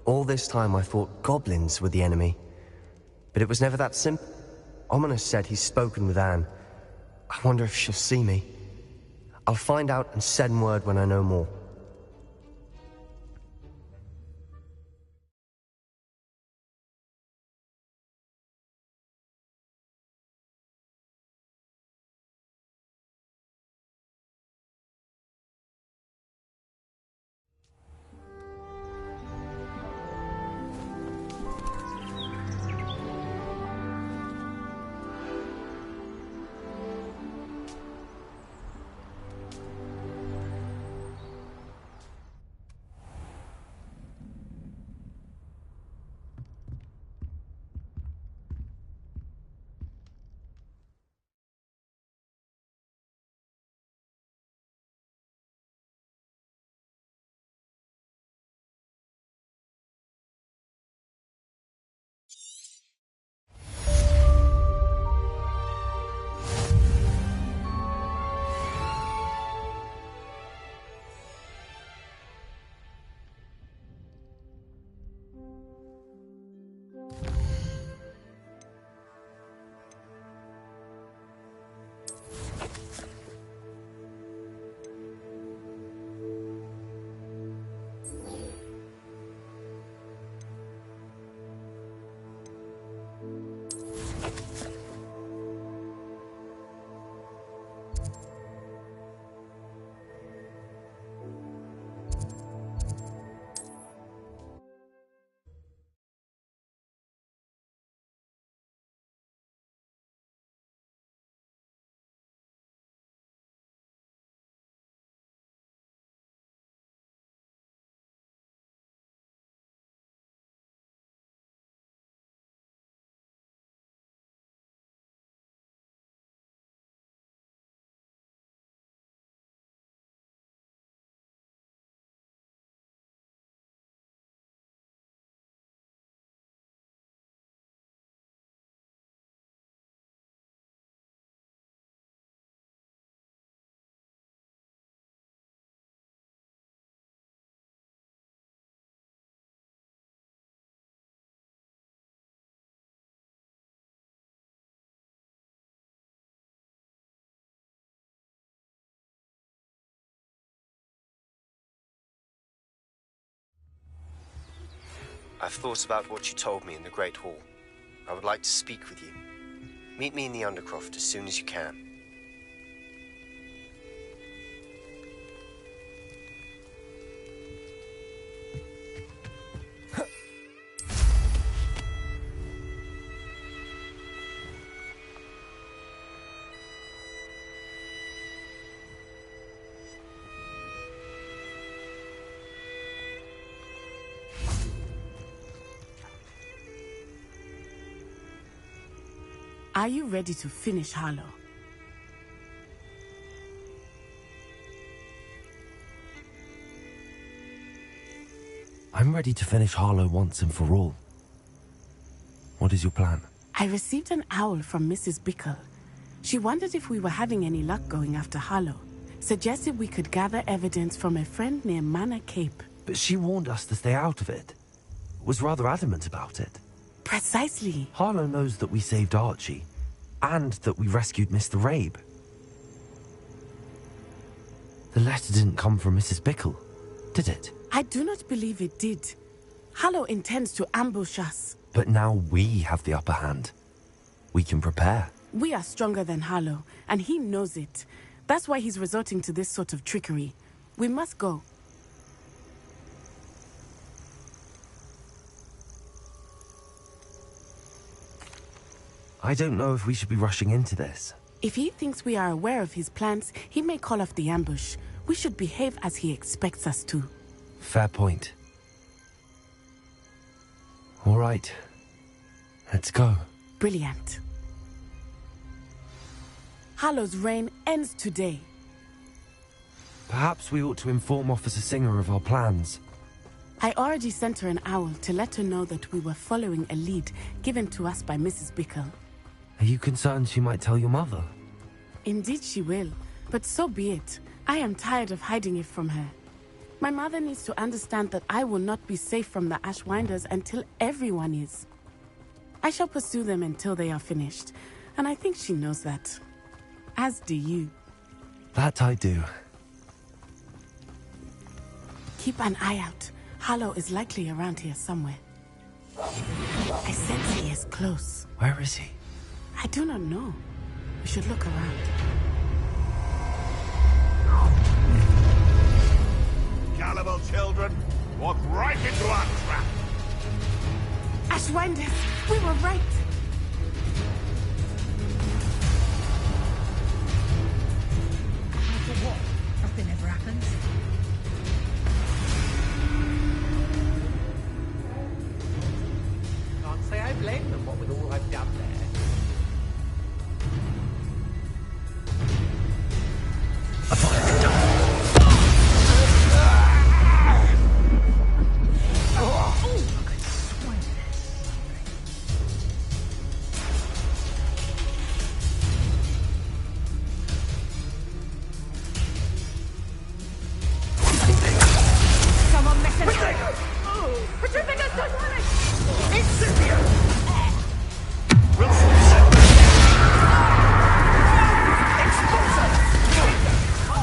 All this time I thought goblins were the enemy. But it was never that simple. Ominous said he's spoken with Anne. I wonder if she'll see me. I'll find out and send word when I know more. I've thought about what you told me in the Great Hall. I would like to speak with you. Meet me in the Undercroft as soon as you can. Are you ready to finish Harlow? I'm ready to finish Harlow once and for all. What is your plan? I received an owl from Mrs. Bickle. She wondered if we were having any luck going after Harlow. Suggested we could gather evidence from a friend near Manor Cape. But she warned us to stay out of it. Was rather adamant about it. Precisely. Harlow knows that we saved Archie, and that we rescued Mr. Rabe. The letter didn't come from Mrs. Bickle, did it? I do not believe it did. Harlow intends to ambush us. But now we have the upper hand. We can prepare. We are stronger than Harlow, and he knows it. That's why he's resorting to this sort of trickery. We must go. I don't know if we should be rushing into this. If he thinks we are aware of his plans, he may call off the ambush. We should behave as he expects us to. Fair point. All right. Let's go. Brilliant. Harlow's reign ends today. Perhaps we ought to inform Officer Singer of our plans. I already sent her an owl to let her know that we were following a lead given to us by Mrs. Bickle. Are you concerned she might tell your mother? Indeed she will, but so be it. I am tired of hiding it from her. My mother needs to understand that I will not be safe from the Ashwinders until everyone is. I shall pursue them until they are finished, and I think she knows that. As do you. That I do. Keep an eye out. Harlow is likely around here somewhere. I sense he is close. Where is he? I do not know. We should look around. Gullible children, walk right into our trap. Ashwinders, we were right. For what? Nothing ever happens. Can't say I blame them, what with all I've done there. Someone messing with it! Retrieving us, don't worry! Incipient!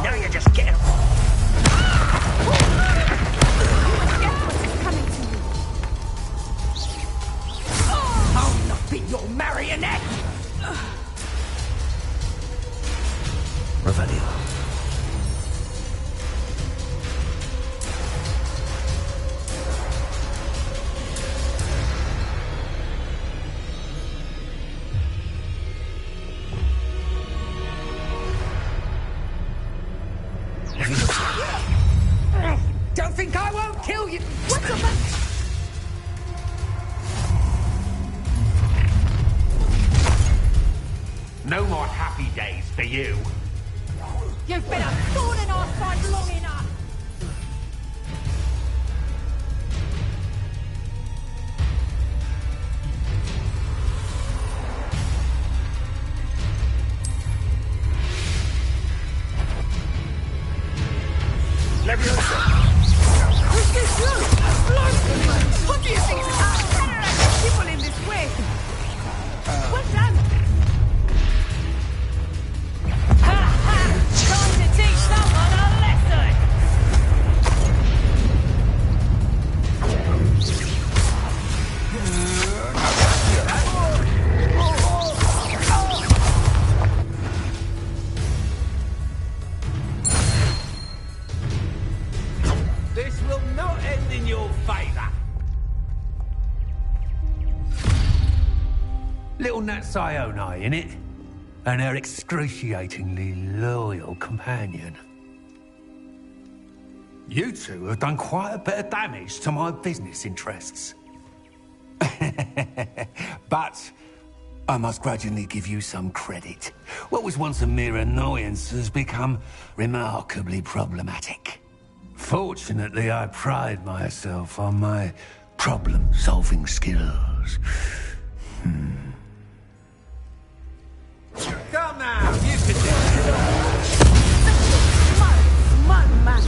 Now you're just getting... I'll not be your marionette! Revelio. Don't think I won't kill you! What's the matter? No more happy days for you. You've been a thorn in our side long enough! Who's this you? What do you think? People in this way! Well done! Ha ha! Time to teach someone a lesson! This will not end in your favor. Little Nat Sioni, innit? And her excruciatingly loyal companion. You two have done quite a bit of damage to my business interests. But I must grudgingly give you some credit. What was once a mere annoyance has become remarkably problematic. Fortunately, I pride myself on my problem-solving skills. Come now, you can do it. Smart man.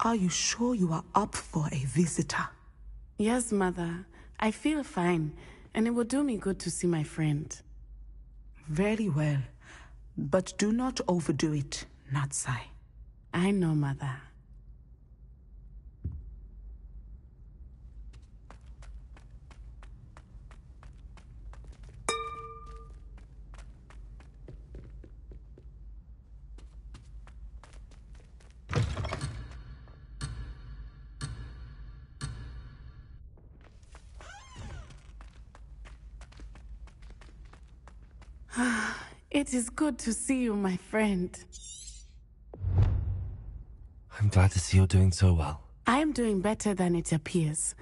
Are you sure you are up for a visitor? Yes, Mother. I feel fine, and it will do me good to see my friend. Very well. But do not overdo it, Natsai. I know, Mother. It is good to see you, my friend. I'm glad to see you're doing so well. I am doing better than it appears.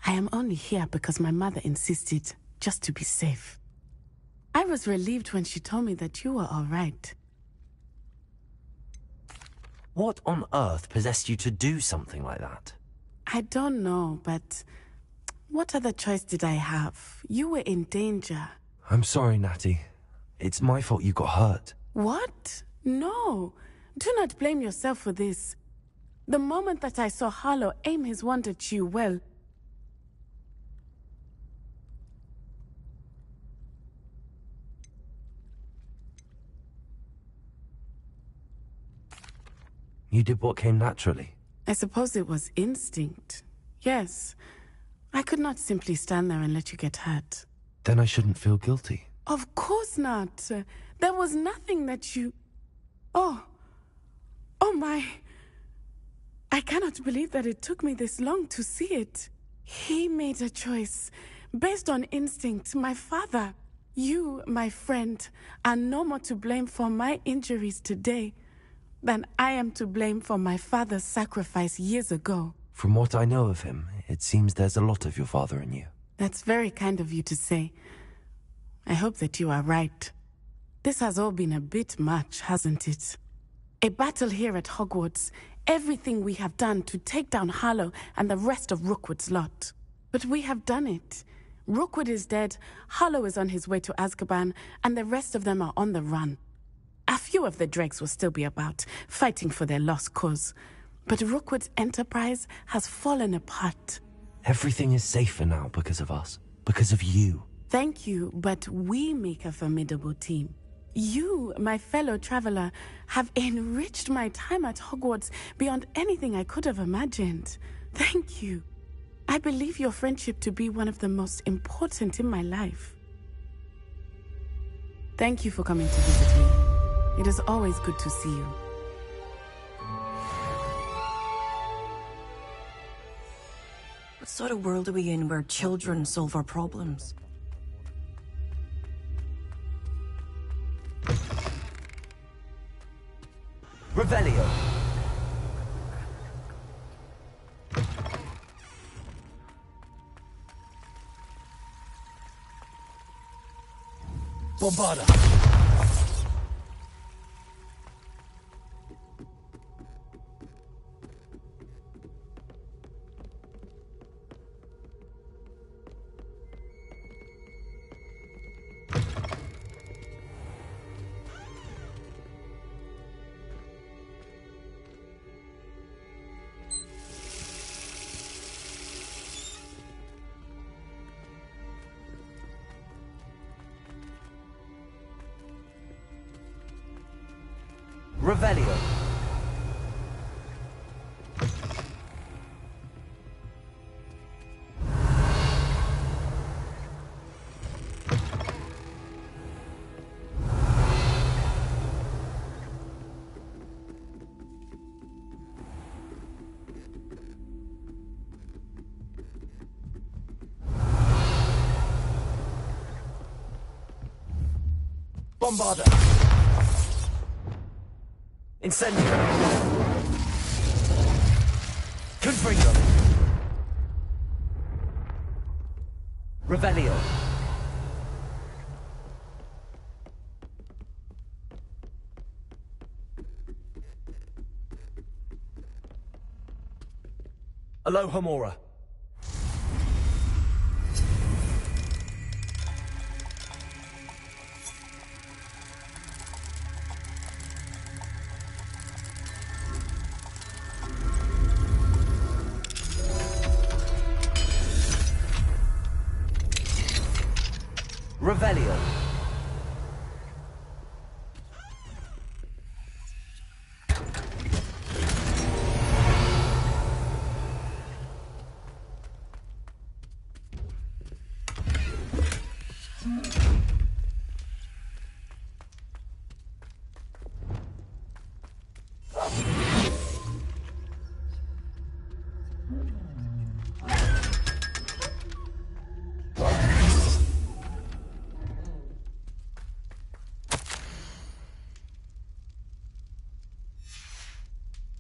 I am only here because my mother insisted, just to be safe. I was relieved when she told me that you were all right. What on earth possessed you to do something like that? I don't know, but what other choice did I have? You were in danger. I'm sorry, Natty. It's my fault you got hurt. What? No. Do not blame yourself for this. The moment that I saw Harlow aim his wand at you, well... You did what came naturally. I suppose it was instinct. Yes. I could not simply stand there and let you get hurt. Then I shouldn't feel guilty. Of course not. There was nothing that you... Oh my... I cannot believe that it took me this long to see it. He made a choice. Based on instinct, my father. You, my friend, are no more to blame for my injuries today than I am to blame for my father's sacrifice years ago. From what I know of him, it seems there's a lot of your father in you. That's very kind of you to say. I hope that you are right. This has all been a bit much, hasn't it? A battle here at Hogwarts, everything we have done to take down Harlow and the rest of Rookwood's lot. But we have done it. Rookwood is dead, Harlow is on his way to Azkaban, and the rest of them are on the run. A few of the dregs will still be about, fighting for their lost cause. But Rookwood's enterprise has fallen apart. Everything is safer now because of us. Because of you. Thank you, but we make a formidable team. You, my fellow traveler, have enriched my time at Hogwarts beyond anything I could have imagined. Thank you. I believe your friendship to be one of the most important in my life. Thank you for coming to visit me. It is always good to see you. What sort of world are we in where children solve our problems? Revelio. Bombarda. Revelio. Bombarda. Incendio. Confringo. Revelio. Alohomora. Revelio.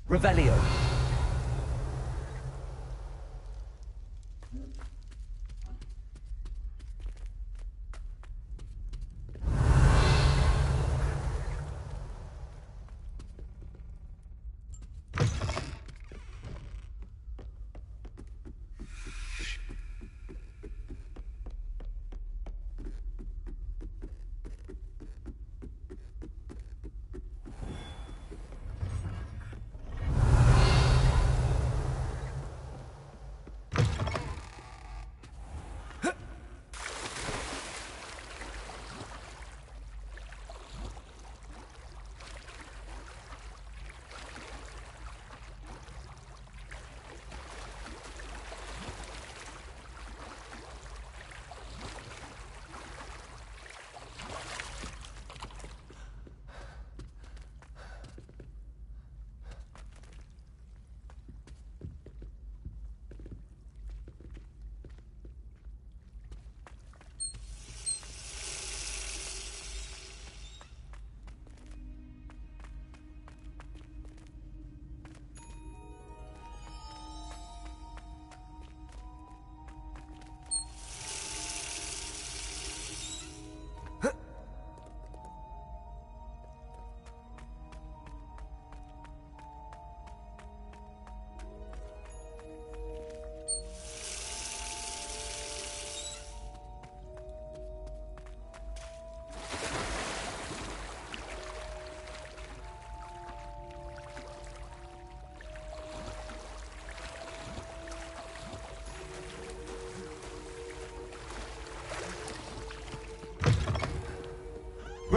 Revelio.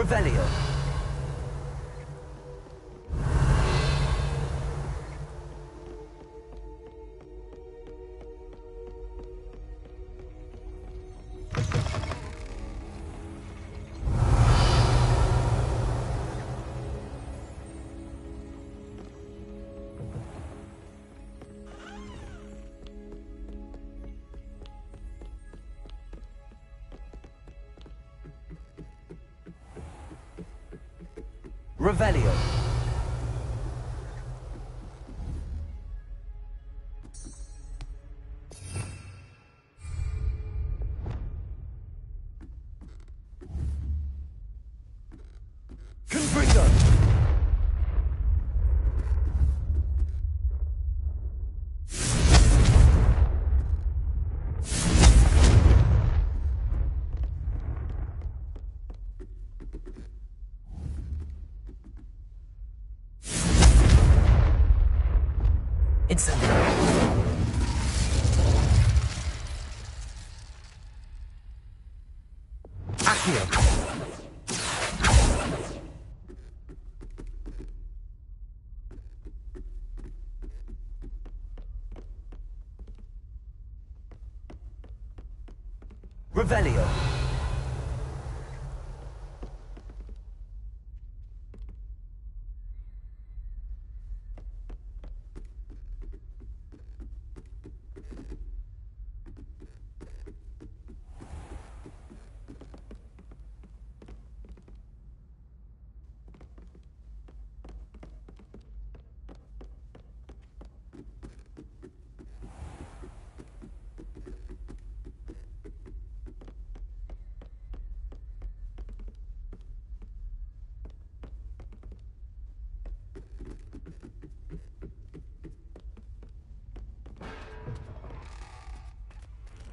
Revelio. Revelio. Confringo. Revelio.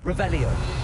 Revelio.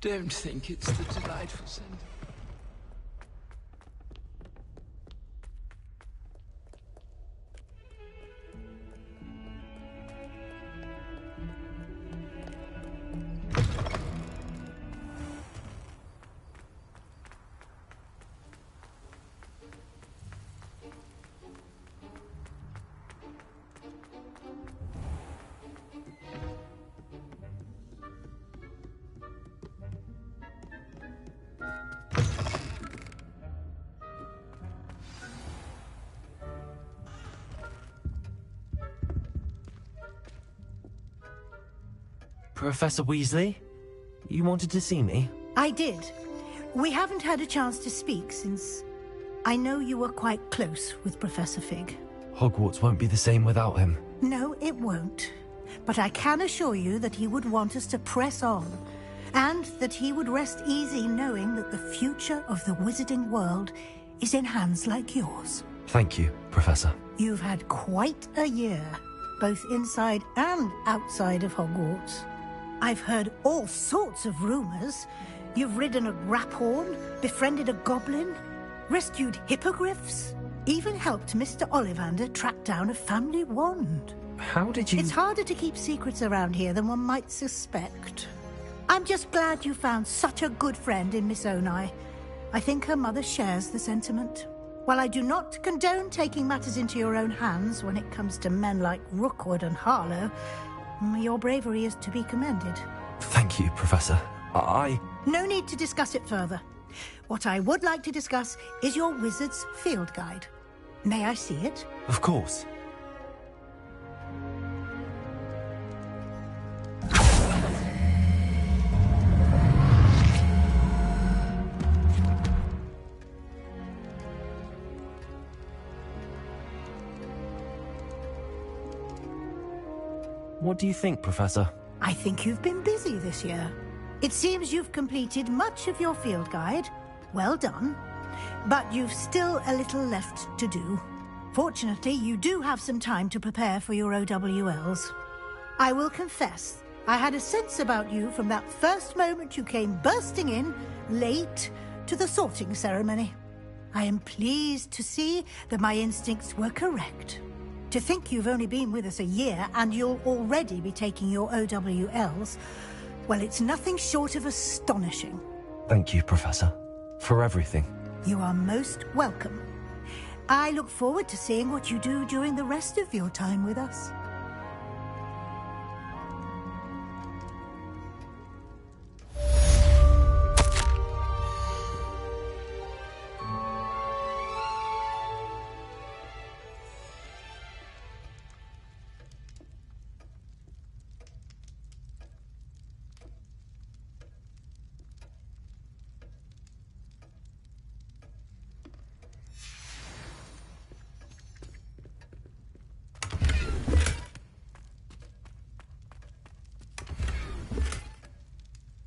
Don't think it's the delightful scent. Professor Weasley? You wanted to see me? I did. We haven't had a chance to speak since I know you were quite close with Professor Fig. Hogwarts won't be the same without him. No, it won't. But I can assure you that he would want us to press on, and that he would rest easy knowing that the future of the wizarding world is in hands like yours. Thank you, Professor. You've had quite a year, both inside and outside of Hogwarts. I've heard all sorts of rumors. You've ridden a graphorn, befriended a goblin, rescued hippogriffs, even helped Mr. Ollivander track down a family wand. How did you... It's harder to keep secrets around here than one might suspect. I'm just glad you found such a good friend in Miss Onai. I think her mother shares the sentiment. While I do not condone taking matters into your own hands when it comes to men like Rookwood and Harlow, your bravery is to be commended. Thank you, Professor. No need to discuss it further. What I would like to discuss is your wizard's field guide. May I see it? Of course. What do you think, Professor? I think you've been busy this year. It seems you've completed much of your field guide. Well done. But you've still a little left to do. Fortunately, you do have some time to prepare for your OWLs. I will confess, I had a sense about you from that first moment you came bursting in, late, to the sorting ceremony. I am pleased to see that my instincts were correct. To think you've only been with us a year and you'll already be taking your OWLs, well, it's nothing short of astonishing. Thank you, Professor, for everything. You are most welcome. I look forward to seeing what you do during the rest of your time with us.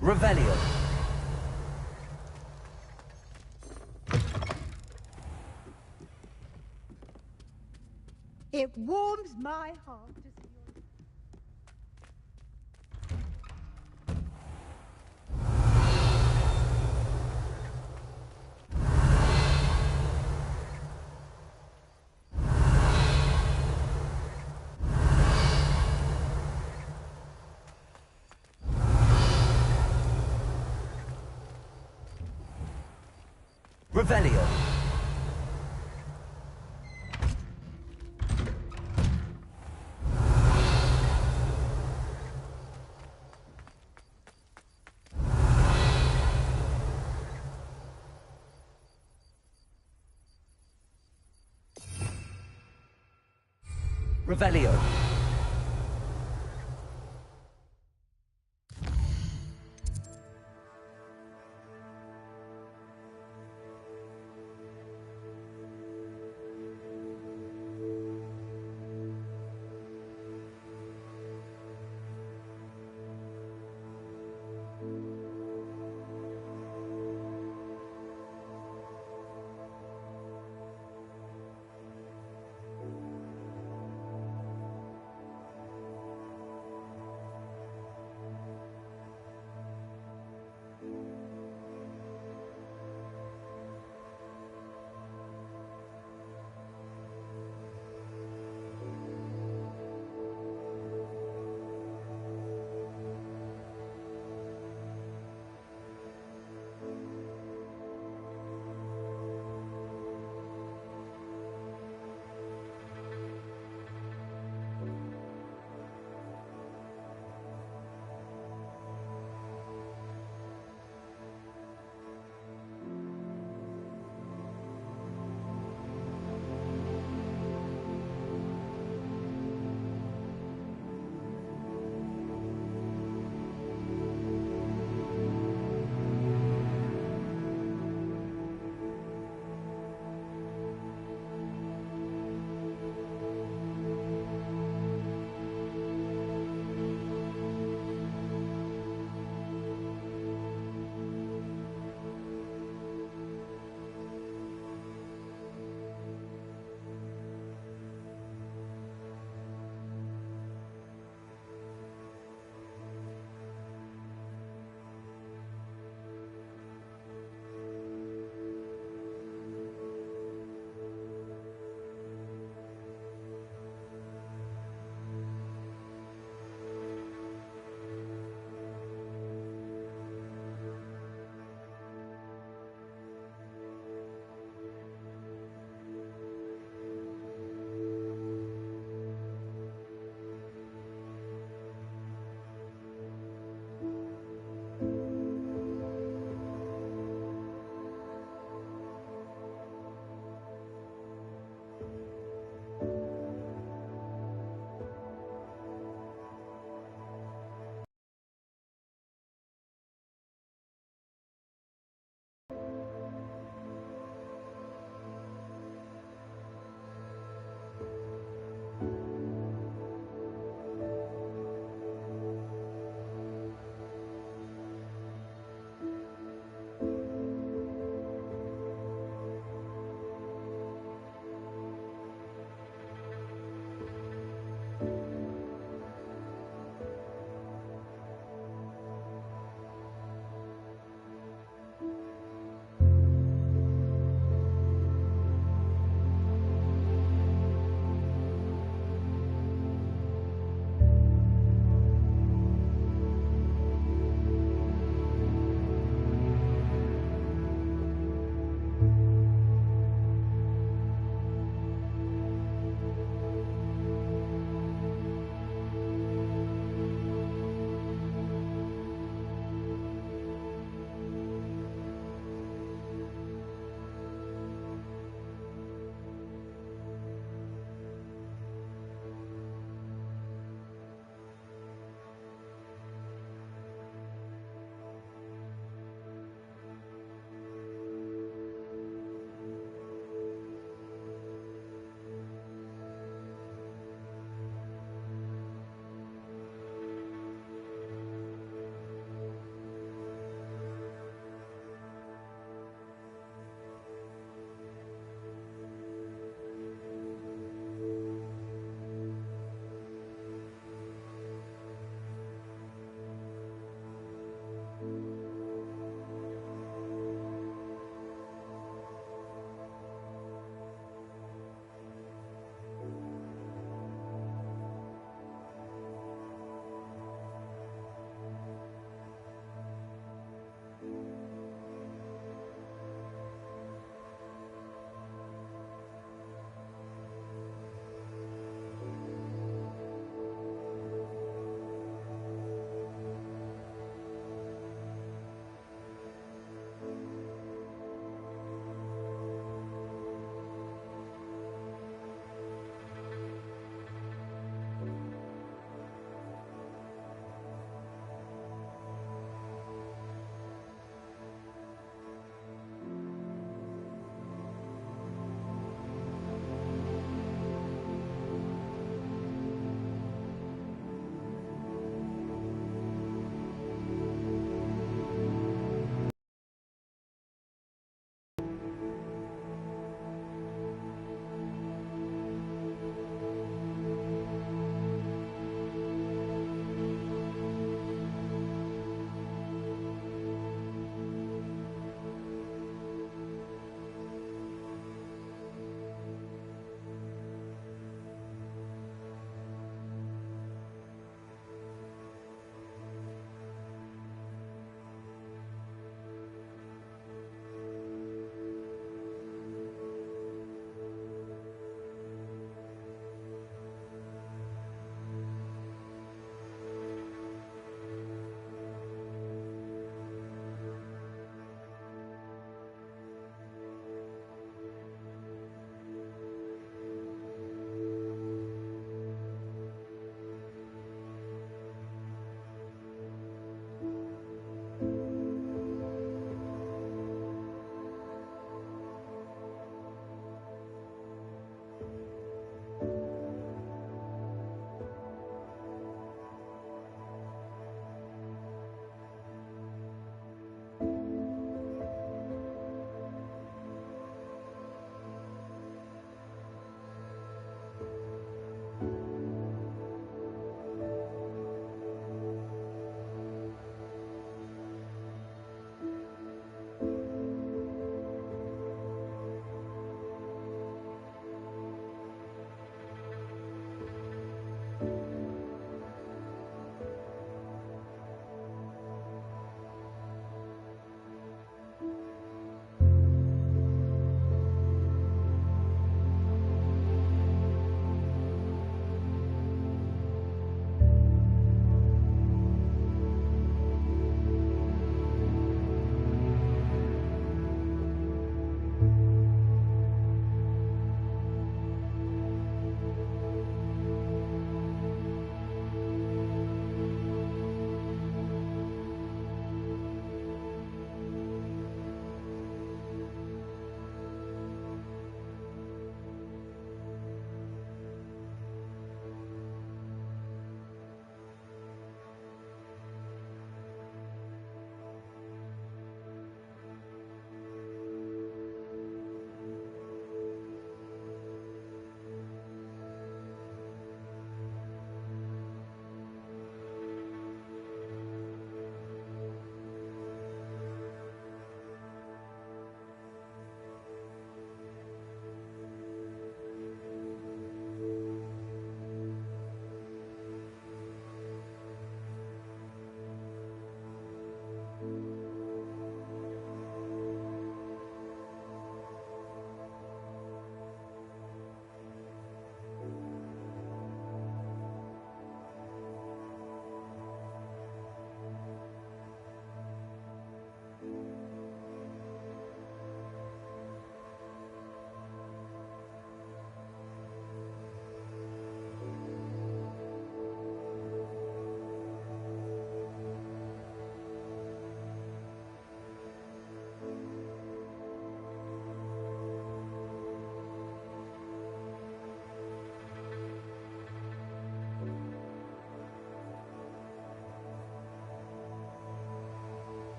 Revelio. It warms my heart to see you. Revelio. Revelio.